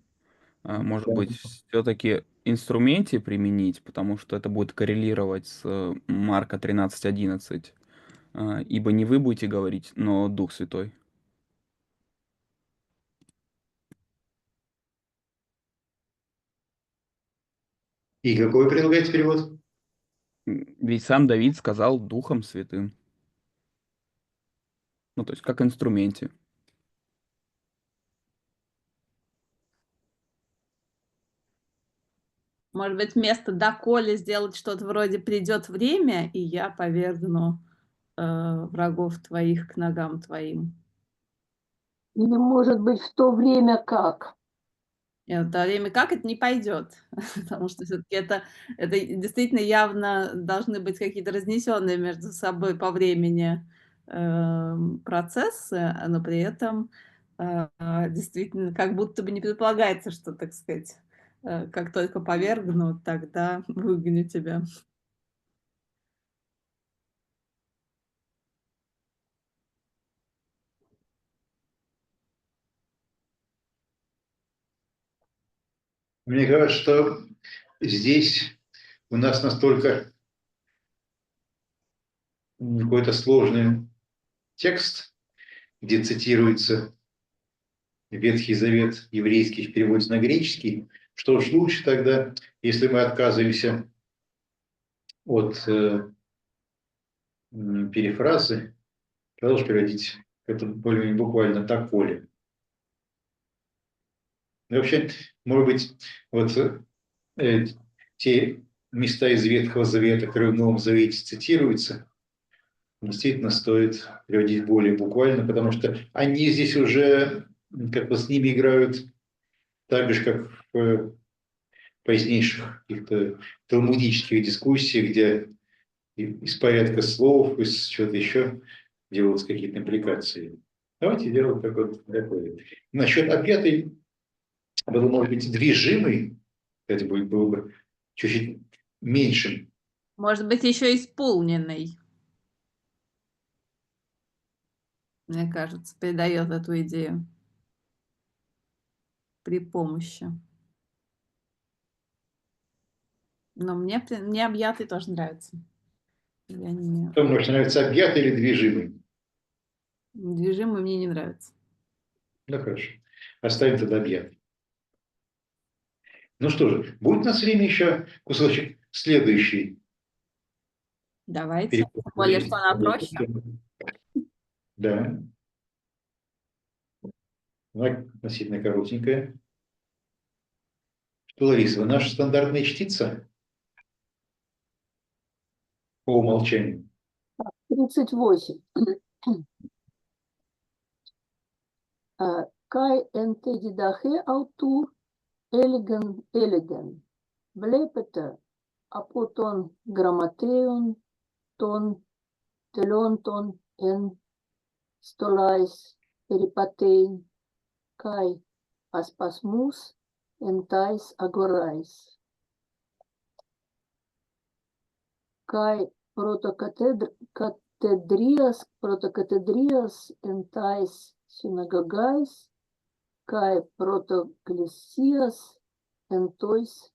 Может быть, все-таки инструменте применить, потому что это будет коррелировать с Марка 13:11. Ибо не вы будете говорить, но Дух Святой. И какой предлагаете перевод? Ведь сам Давид сказал Духом Святым. Ну, то есть как инструменте. Может быть, вместо «доколе» сделать что-то вроде «придет время, и я повергну врагов твоих к ногам твоим». Или, может быть, в то время как? Нет, в то время как это не пойдет, потому что все-таки это действительно явно должны быть какие-то разнесенные между собой по времени процессы, но при этом действительно как будто бы не предполагается, что, так сказать, как только повергну, тогда выгоню тебя. Мне кажется, что здесь у нас настолько какой-то сложный текст, где цитируется Ветхий Завет еврейский в переводе на греческий, что уж лучше тогда, если мы отказываемся от перефразы, продолжить переводить это более буквально так поле. И вообще, может быть, вот те места из Ветхого Завета, которые в Новом Завете цитируются, действительно стоит переводить более буквально, потому что они здесь уже как бы с ними играют так же, как в позднейших каких-то талмудических дискуссиях, где из порядка слов, из чего-то еще делаются какие-то импликации. Давайте делать такое. Насчет объятой было, может быть, движимый, кстати, было бы чуть-чуть меньшим. Может быть, еще исполненный. Мне кажется, передает эту идею при помощи. Но мне объятый тоже нравится. Я не... Кто может нравится, объятый или движимый? Движимый мне не нравится. Ну хорошо. Оставим тогда объятый. Ну что же, будет у нас время еще кусочек следующий. Давайте. Тем более, что она проще. Да. Она относительно коротенькая. Что, Лариса, вы наша стандартная чтица? По умолчанию. 38. Кай энте дидахе ауту элеген. Βλέπετε από τον γραμματέον των τελόντων εν στολάης περιπατέιν καί ασπασμούς εν τάις αγοράης. Καί πρωτοκατεδρίας εν τάις συναγωγάης καί πρωτοκλησίας εν τοις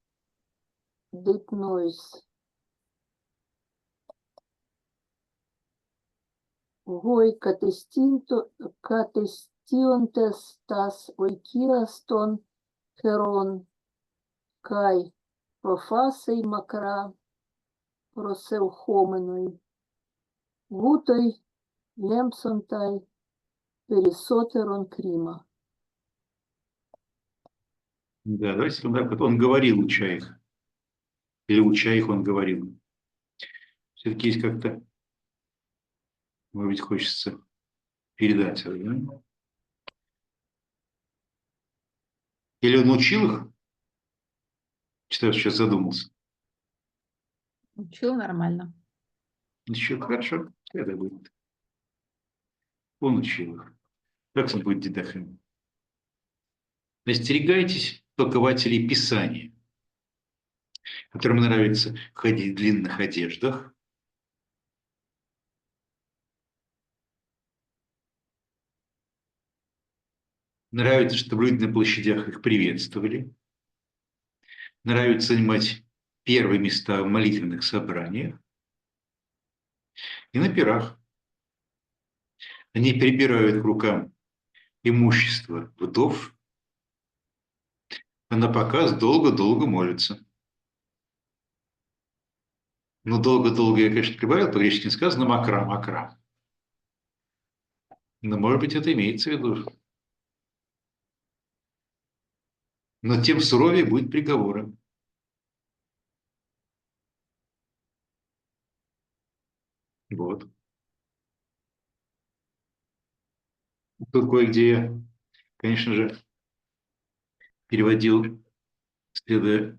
δείπνοης. Γοι κατεστίοντες τας οικίας των χερών, καί προφάσει μακρά προσελχόμενοι, γούτοι λέμψονται περισσότερον κρίμα. Да, давайте так вот. Он говорил, уча их. Или уча их он говорил. Все-таки есть как-то, может быть, хочется передать это, да? Или он учил их? Что-то сейчас задумался. Учил нормально. Еще хорошо, это будет. Он учил их. Как он будет дидахем? Остерегайтесь толкователей Писания, которым нравится ходить в длинных одеждах, нравится, чтобы люди на площадях их приветствовали, нравится занимать первые места в молитвенных собраниях и на пирах. Они прибирают к рукам имущество вдов, а на показ долго-долго молятся. Но долго-долго я, конечно, прибавил, по-гречески сказано макра. Но, может быть, это имеется в виду. Но тем суровее будет приговор. Вот. Тут кое-где я, конечно же, переводил, следуя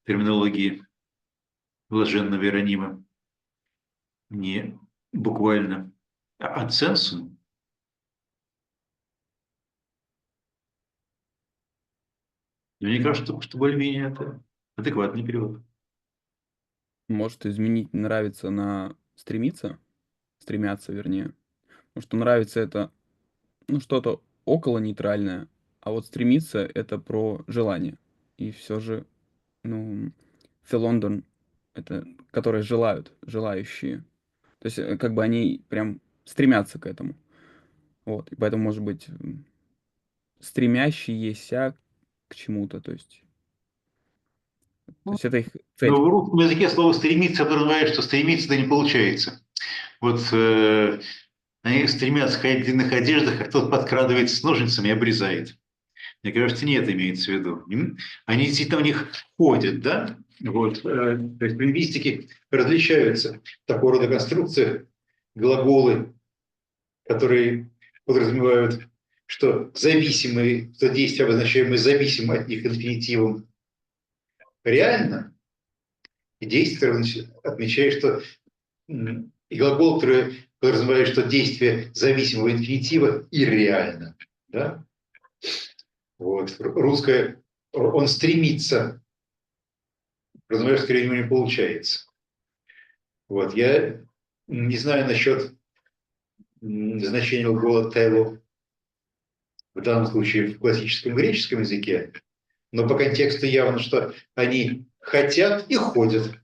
терминологии блаженного Иеронима, не буквально, а сенсум. Мне кажется, что более-менее это адекватный перевод. Может изменить нравится на стремиться? Стремятся, вернее. Потому что нравится это, ну, что-то около нейтральное, а вот стремиться это про желание. И все же, ну, Филондон это которые желают, желающие. То То есть как бы они прям стремятся к этому. Вот. И поэтому, может быть, стремящиеся к чему-то. То есть это их цель. Но в русском языке слово «стремиться» подразумевает, что стремиться, да не получается. Вот они стремятся ходить в длинных одеждах, а кто-то подкрадывается с ножницами и обрезает. Мне кажется, не это имеется в виду. Они действительно в них ходят, да? Вот. То есть в лингвистике различаются в такого рода конструкциях глаголы, которые подразумевают, что зависимые, что действия, обозначаемые зависимо от них инфинитивом, реально, и действие отмечает, что и глагол, который подразумевает, что действие зависимого инфинитива ирреально. Да? Вот. Русское «он стремится», подразумевает, что скорее у него не получается. Вот. Я не знаю насчет значения глагола «тело» в данном случае в классическом греческом языке, но по контексту явно, что они хотят и ходят.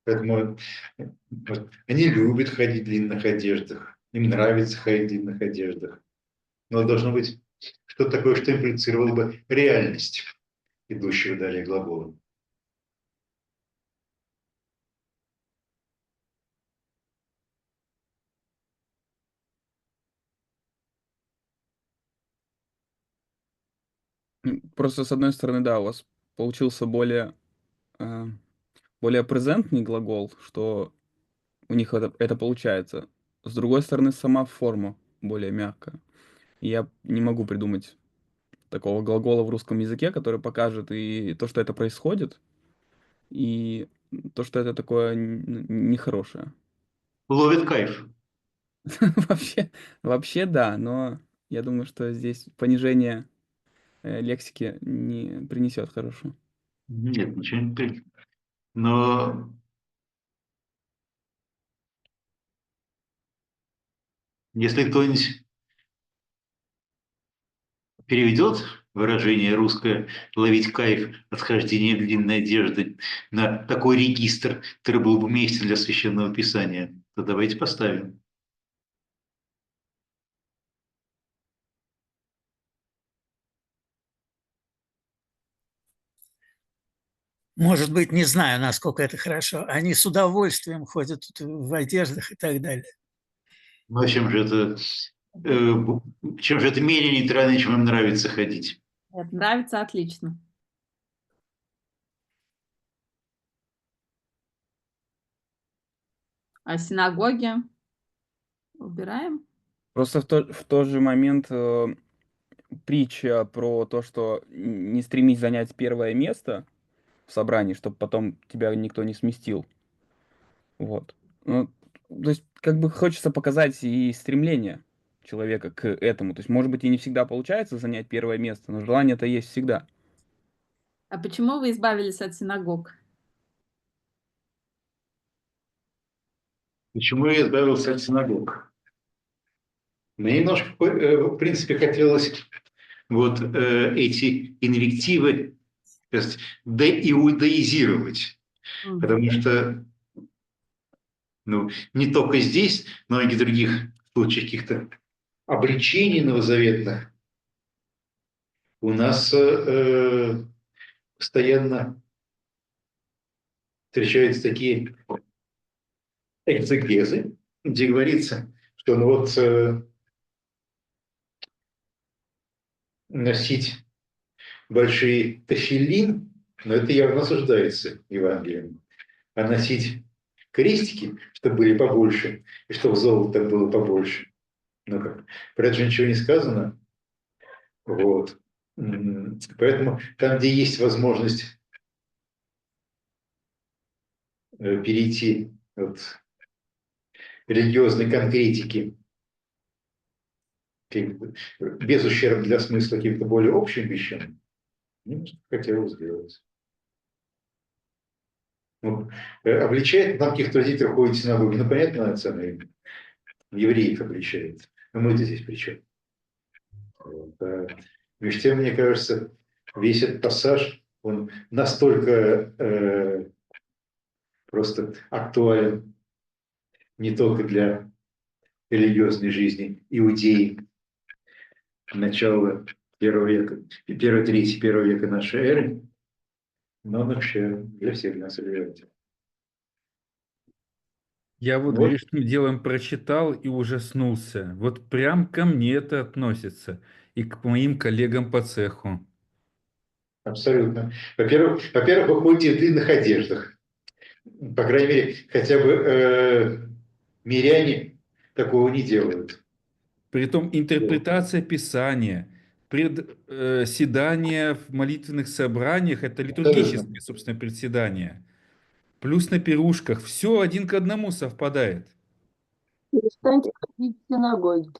Поэтому они любят ходить в длинных одеждах, им нравится ходить в длинных одеждах. Но должно быть что-то такое, что имплицировало бы реальность идущего далее глагола. Просто с одной стороны, да, у вас получился более презентный глагол, что у них это получается. С другой стороны, сама форма более мягкая. И я не могу придумать такого глагола в русском языке, который покажет и то, что это происходит, и то, что это такое нехорошее. Ловит кайф. Вообще да, но я думаю, что здесь понижение лексики не принесет хорошего. Нет, ничего не принято. Но если кто-нибудь переведет выражение русское «ловить кайф от хождения в длинной одежды» на такой регистр, который был бы уместен для Священного Писания, то давайте поставим. Может быть, не знаю, насколько это хорошо. Они с удовольствием ходят в одеждах и так далее. Ну, а чем же это менее нейтрально, чем им нравится ходить? Нет, нравится отлично. А синагоги убираем? Просто в тот же момент притча про то, что не стремись занять первое место в собрании, чтобы потом тебя никто не сместил. Вот. Ну, то есть, как бы хочется показать и стремление человека к этому. То есть, может быть, и не всегда получается занять первое место, но желание-то есть всегда. А почему вы избавились от синагог? Почему я избавился от синагог? Мне немножко, в принципе, хотелось вот эти инвективы, то есть деиудаизировать. Потому что не только здесь, но и в многих других случаях каких-то обличений новозаветных у нас постоянно встречаются такие экзегезы, где говорится, что носить большие тефиллин, но это явно осуждается Евангелием, а носить крестики, чтобы были побольше, и чтобы золота было побольше. Ну как, про это же ничего не сказано. Вот. Поэтому там, где есть возможность перейти от религиозной конкретики без ущерба для смысла каким-то более общим вещам, хотелось сделать. Обличает нам каких-то родителей ходит в синагоги. Ну, понятно, цена им. Евреев обличает. Но мы-то здесь при чем? Между тем, мне кажется, весь этот пассаж, он настолько просто актуален не только для религиозной жизни Иудеи начала первого века, первой трети первого века нашей эры, но вообще для всех нас обязательно. Я вот Вот. грешным делом прочитал и ужаснулся. Вот прям ко мне это относится. И к моим коллегам по цеху. Абсолютно. Во-первых, вы ходите в длинных одеждах. По крайней мере, хотя бы миряне такого не делают. Притом интерпретация Писания, седание в молитвенных собраниях – это литургическое, собственно, председание. Плюс на пирушках. Все один к одному совпадает. Перестаньте ходить в синагоги.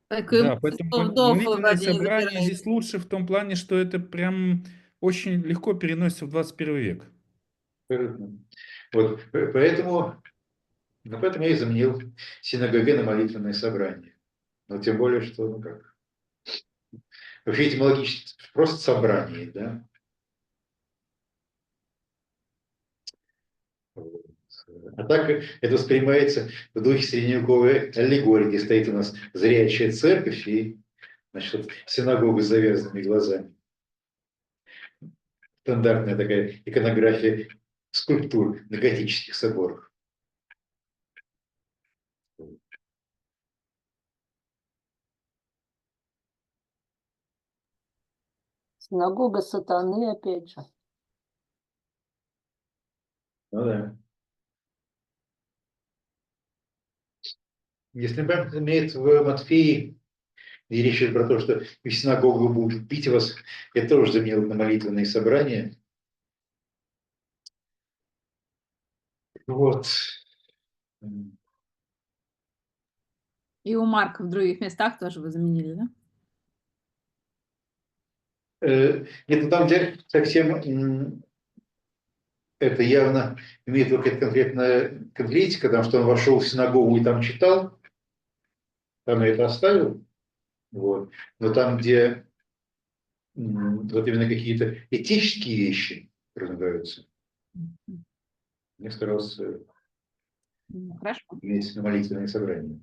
Так Да, и поэтому вдов молитвенное вроде не собрание забирают. здесь лучше в том плане, что это прям очень легко переносится в 21 век. Абсолютно. Вот, поэтому я и заменил синагоги на молитвенное собрание. Но тем более, что, ну как, вообще этимологически просто собрание, да? Вот. А так это воспринимается в духе средневековой аллегории, где стоит у нас зрячая церковь и, значит, вот синагога с завязанными глазами. Стандартная такая иконография скульптур на готических соборах. Синагога сатаны, опять же. Ну да. Если память имеет в Матфеи, и речь идет про то, что в синагогу будут бить вас, я тоже заменил на молитвенные собрания. Вот. И у Марка в других местах тоже вы заменили, да? Нет, ну там, где совсем это явно имеет какая-то конкретная конкретика, потому что он вошел в синагогу и там читал, там я это оставил. Вот. Но там, где вот именно какие-то этические вещи разлагаются, я старался Ну, хорошо. иметь на молитвенное собрание.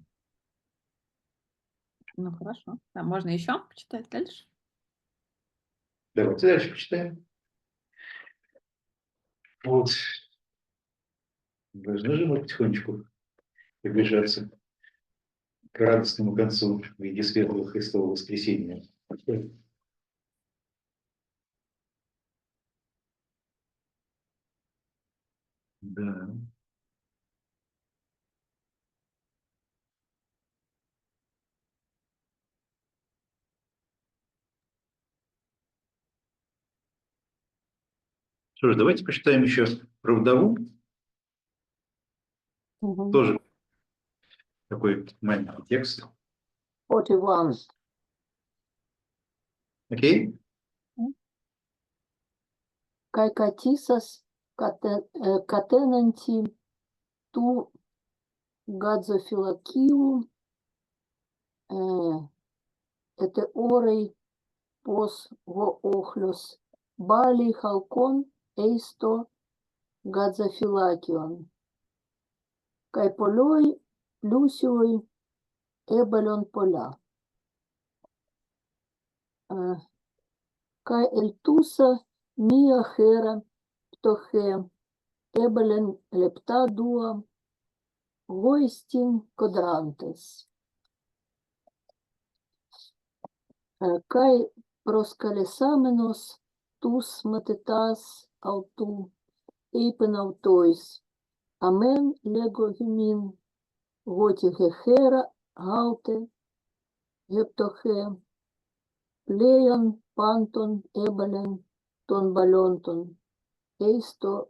Ну, хорошо. Да, можно еще почитать дальше? Давайте дальше почитаем. Вот. Должны же мы потихонечку приближаться к радостному концу в виде светлого Христового воскресения. Да. Что ж, давайте почитаем еще про вдову. Тоже такой маленький текст. 41. Окей? Kai katisas katenanti tu gadzofilakiju ete orei pos vo ochlos bali halkon eisto gadzofilakion. Kai poloi lusioi ebalon pola. Kai eltusa mia hera ptohe ebalen lepta dua goistin quadrantes. Kai proskalisamenos tus matetas autu eipen autois. Amen lego humin goti hechera haute heptohe pleion panton ebalen ton balonton eisto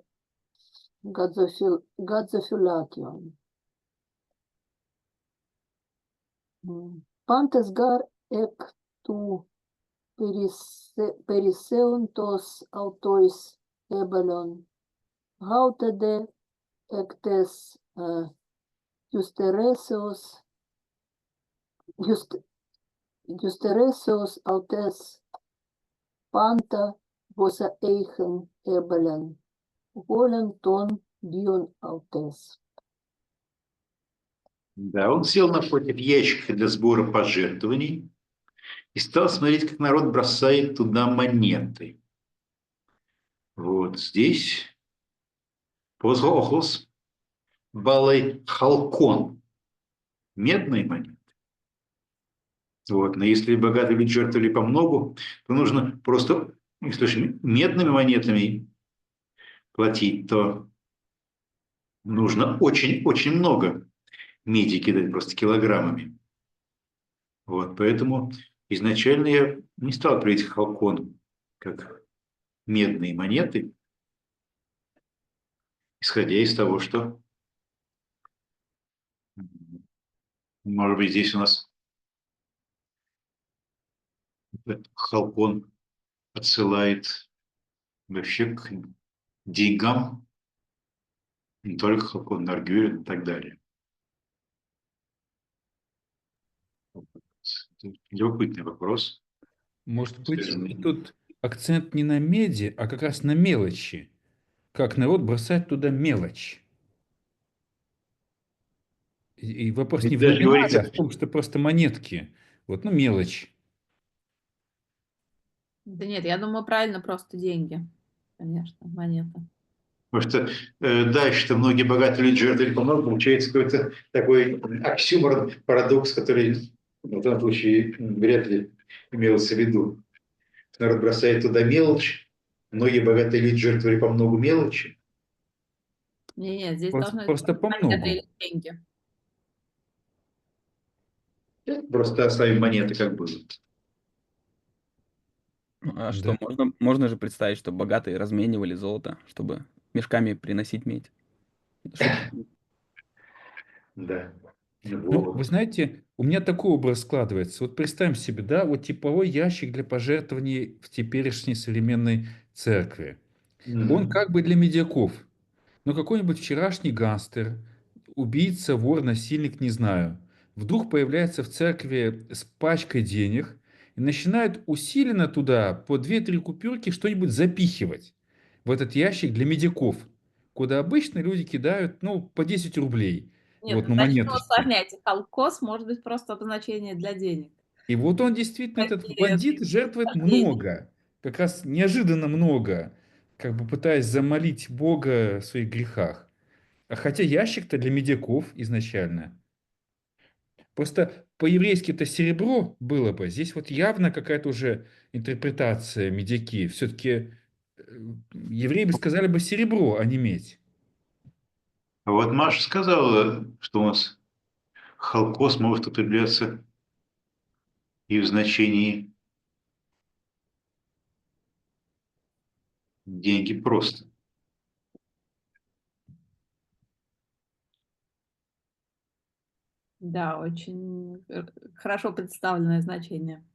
gadzofilation. Pantes gar ek tu periseuntos autois ebalon haute de ectes justereseos autes panta vosa eichen ebalen volen ton Dion Altes. Да, он сел напротив ящика для сбора пожертвований и стал смотреть, как народ бросает туда монеты. Вот здесь позохос балай халкон. Медные монеты. Вот. Но если богатые люди жертвовали по многу, то нужно просто, если уж медными монетами платить, то нужно очень-очень много меди кидать просто килограммами. Вот. Поэтому изначально я не стал приводить халкон как медные монеты, исходя из того, что, может быть, здесь у нас халкон отсылает вообще к деньгам, не только халкон Наргюрин и так далее. Любопытный вопрос. Может быть, Связанный. тут акцент не на меди, а как раз на мелочи. Как народ бросает туда мелочь. И вопрос не Ведь в даже номинале, а говорится, в том, что просто монетки. Вот, ну, мелочь. Да нет, я думаю, правильно просто деньги. Конечно, монета. потому что дальше-то многие богатые люди жертвовали по много, получается какой-то такой оксюморон, парадокс, который в данном случае вряд ли имелся в виду. Народ бросает туда мелочь, многие богатые люди жертвовали по много мелочи. Нет, здесь Просто, должны просто быть по монеты или многу. деньги. Просто оставим монеты как было. А что, Да. можно же представить, что богатые разменивали золото, чтобы мешками приносить медь. Шутка. Да. Ну, вы Вот. знаете, у меня такой образ складывается. Вот представим себе, да, вот типовой ящик для пожертвований в теперешней современной церкви. Он как бы для медиаков. Но какой-нибудь вчерашний гангстер, убийца, вор, насильник, не знаю, вдруг появляется в церкви с пачкой денег и начинает усиленно туда по 2-3 купюрки что-нибудь запихивать в этот ящик для медиков, куда обычно люди кидают, ну, по 10 рублей. Нет, Вот, ну ну, зачем вы монеточки. усложняете? Колкос может быть просто обозначение для денег. И вот он действительно, этот Какие бандит, жертвует совпадения. много, как раз неожиданно много, как бы пытаясь замолить Бога в своих грехах. А хотя ящик-то для медяков изначально. Просто по-еврейски-то серебро было бы. Здесь вот явно какая-то уже интерпретация медяки. Все-таки евреи бы сказали бы серебро, а не медь. А вот Маша сказала, что у нас халкос может употребляться и в значении деньги просто. Да, очень хорошо представленное значение.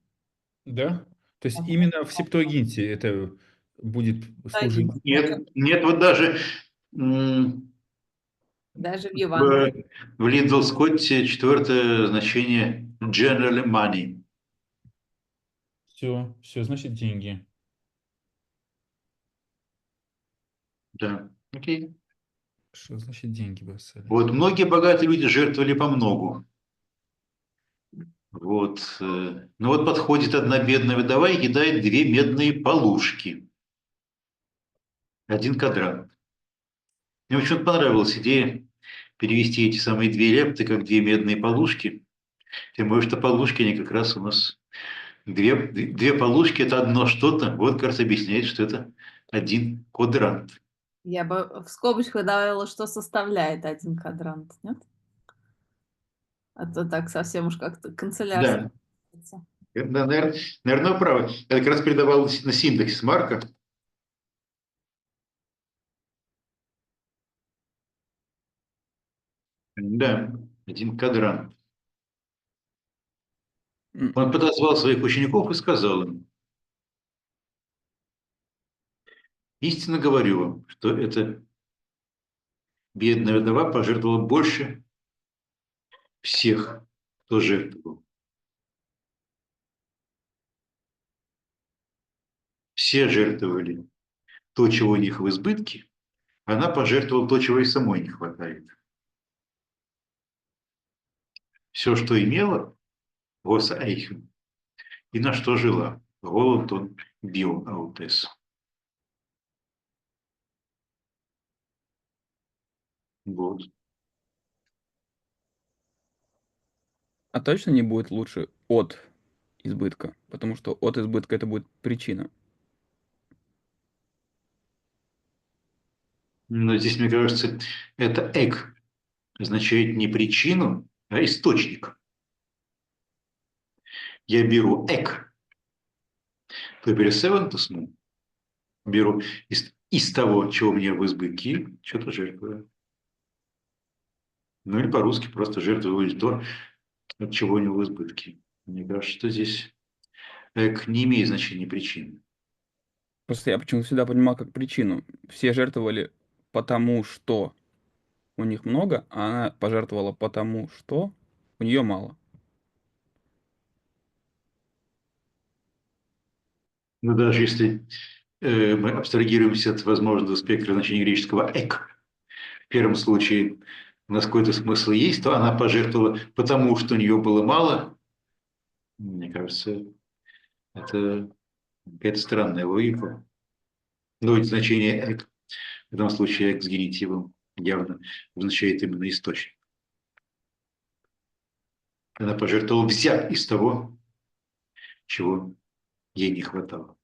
Да? То есть Ага. именно в Септуагинте это будет служить. Нет, нет, вот даже Даже в в, Евангелии. в Лидл Скотте четвертое значение general money. Все, значит деньги. Да. Окей. Что значит деньги бросали? Вот многие богатые люди жертвовали по многу. Вот. Ну вот подходит одна бедная вдова и кидает 2 медные полушки. 1 квадрат. Мне очень понравилась идея перевести эти самые 2 лепты как 2 медные полушки. Тем более, что полушки, они как раз у нас две полушки – это одно что-то. Вот как раз объясняет, что это 1 квадрант. Я бы в скобочках добавила, что составляет 1 квадрант, нет? А то так совсем уж как-то канцелярство. Да, да, наверное, вы правы. Я как раз передавал на синтаксис Марка. Да, 1 квадрант. Он подозвал своих учеников и сказал им: истинно говорю вам, что эта бедная вдова пожертвовала больше всех, кто жертвовал. Все жертвовали то, чего у них в избытке, Она пожертвовала то, чего и самой не хватает. Все, что имела, гос эйхем, и на что жила. Голод он бил аутес. Вот. А точно не будет лучше от избытка? Потому что от избытка это будет причина. Но здесь, мне кажется, это эк означает не причину, а источник. Я беру эк, то пересевантусму, беру из того, чего мне в избытке, что-то жертвую. Ну или по-русски просто жертвую то, от чего у него в избытке. Мне кажется, что здесь эк не имеет значения причины. Просто я почему-то всегда понимал как причину. Все жертвовали потому, что у них много, а она пожертвовала потому, что у нее мало. Но даже если мы абстрагируемся от возможного спектра значения греческого эк, в первом случае у нас какой-то смысл есть, то она пожертвовала потому, что у нее было мало. Мне кажется, это какая-то странная логика. Но ведь значение эк, в этом случае эк с генитивом, явно означает именно источник. Она пожертвовала взять из того, чего ей не хватало.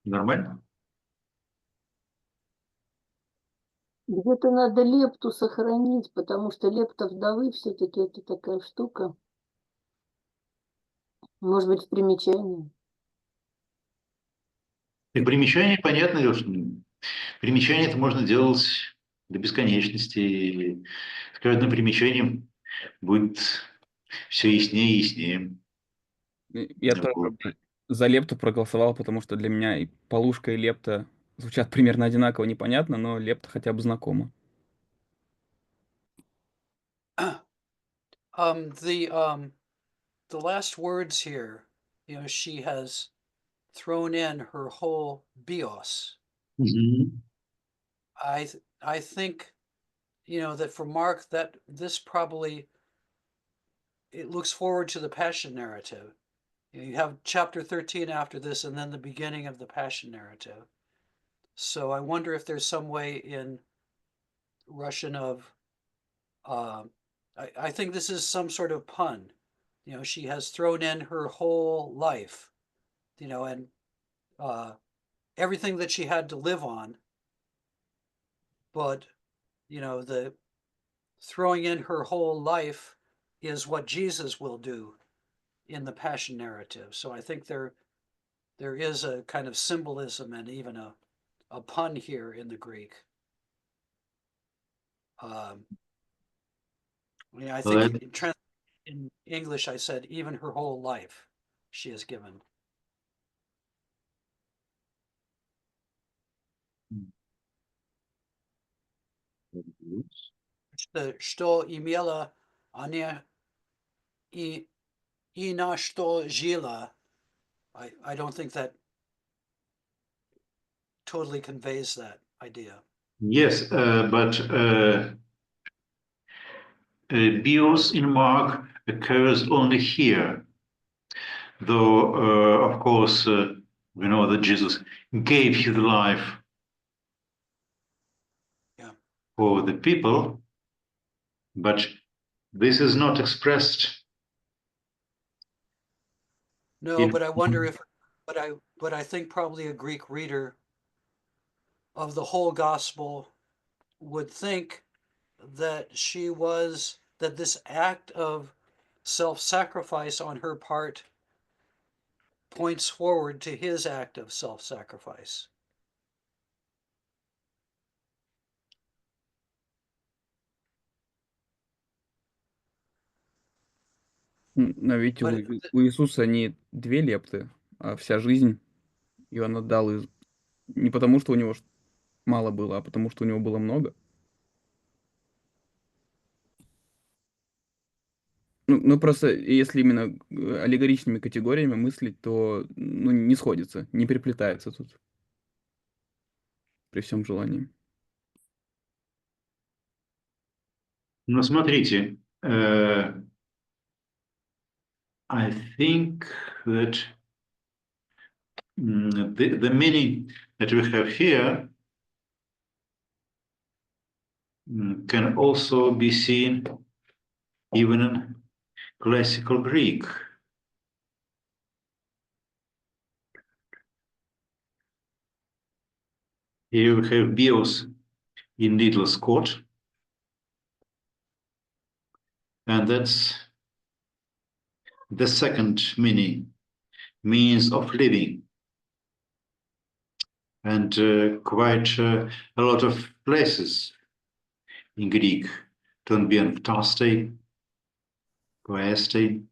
Нормально? Где-то надо лепту сохранить, потому что лепта вдовы все-таки это такая штука. Может быть, в примечании. И примечание, понятно, что примечание это можно делать до бесконечности. И с каждым примечанием будет все яснее и яснее. Я тоже Вот. бы за лепту проголосовал, потому что для меня и полушка, и лепта звучат примерно одинаково, непонятно, но лепта хотя бы знакома. The last words here, she has thrown in her whole bios. Мгм. I think, that for Mark, that this probably it looks forward to the passion narrative. You have chapter 13 after this, and then the beginning of the passion narrative. So I wonder if there's some way in Russian of, I think this is some sort of pun. She has thrown in her whole life, and everything that she had to live on. But, the throwing in her whole life is what Jesus will do in the passion narrative. So I think there is a kind of symbolism and even a pun here in the Greek. I Well, think in English I said even her whole life she has given. Что имела она и на что жила. I don't think that totally conveys that idea. Yes, but bios in Mark occurs only here, though, of course, we know that Jesus gave his life Yeah. for the people, but this is not expressed. No, but I wonder if, but I think probably a Greek reader of the whole gospel would think that that this act of self-sacrifice on her part points forward to his act of self-sacrifice. Но ведь But у Иисуса не две лепты, а вся жизнь. И он отдал не потому, что у него мало было, а потому, что у него было много. Ну, просто если именно аллегоричными категориями мыслить, то не сходится, не переплетается тут. при всем желании. Ну, смотрите, I think that the meaning that we have here can also be seen even in classical Greek. Here we have bios in needless court, and that's the second meaning, means of living. And quite a lot of places in Greek, ton bien ftastei, poestei.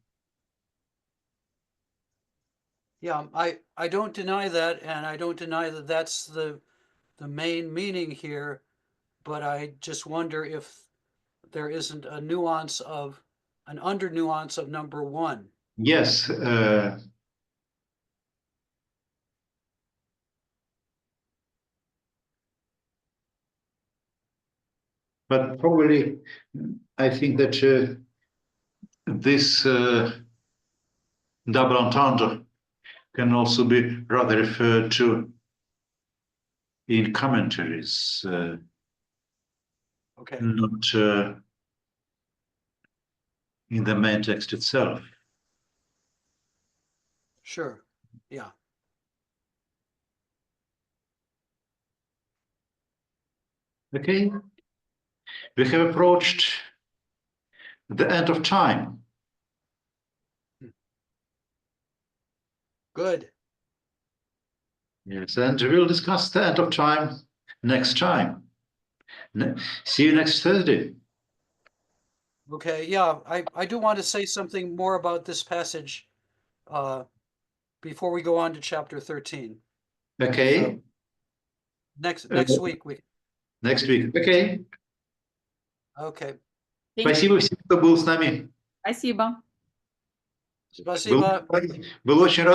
Yeah, I don't deny that, and I don't deny that that's the main meaning here, but I just wonder if there isn't a nuance of an under nuance of number one. Yes, but probably I think that this double entendre can also be rather referred to in commentaries, Okay, not in the main text itself. sure. Yeah. Okay, we have approached the end of time. Good. Yes, and we'll discuss the end of time next time. See you next Thursday. Okay, yeah, I do want to say something more about this passage before we go on to chapter 13. Okay, Next week we next week. Okay. okay. Thank you. Спасибо всем, кто был с нами. Спасибо. Спасибо. Был очень рад.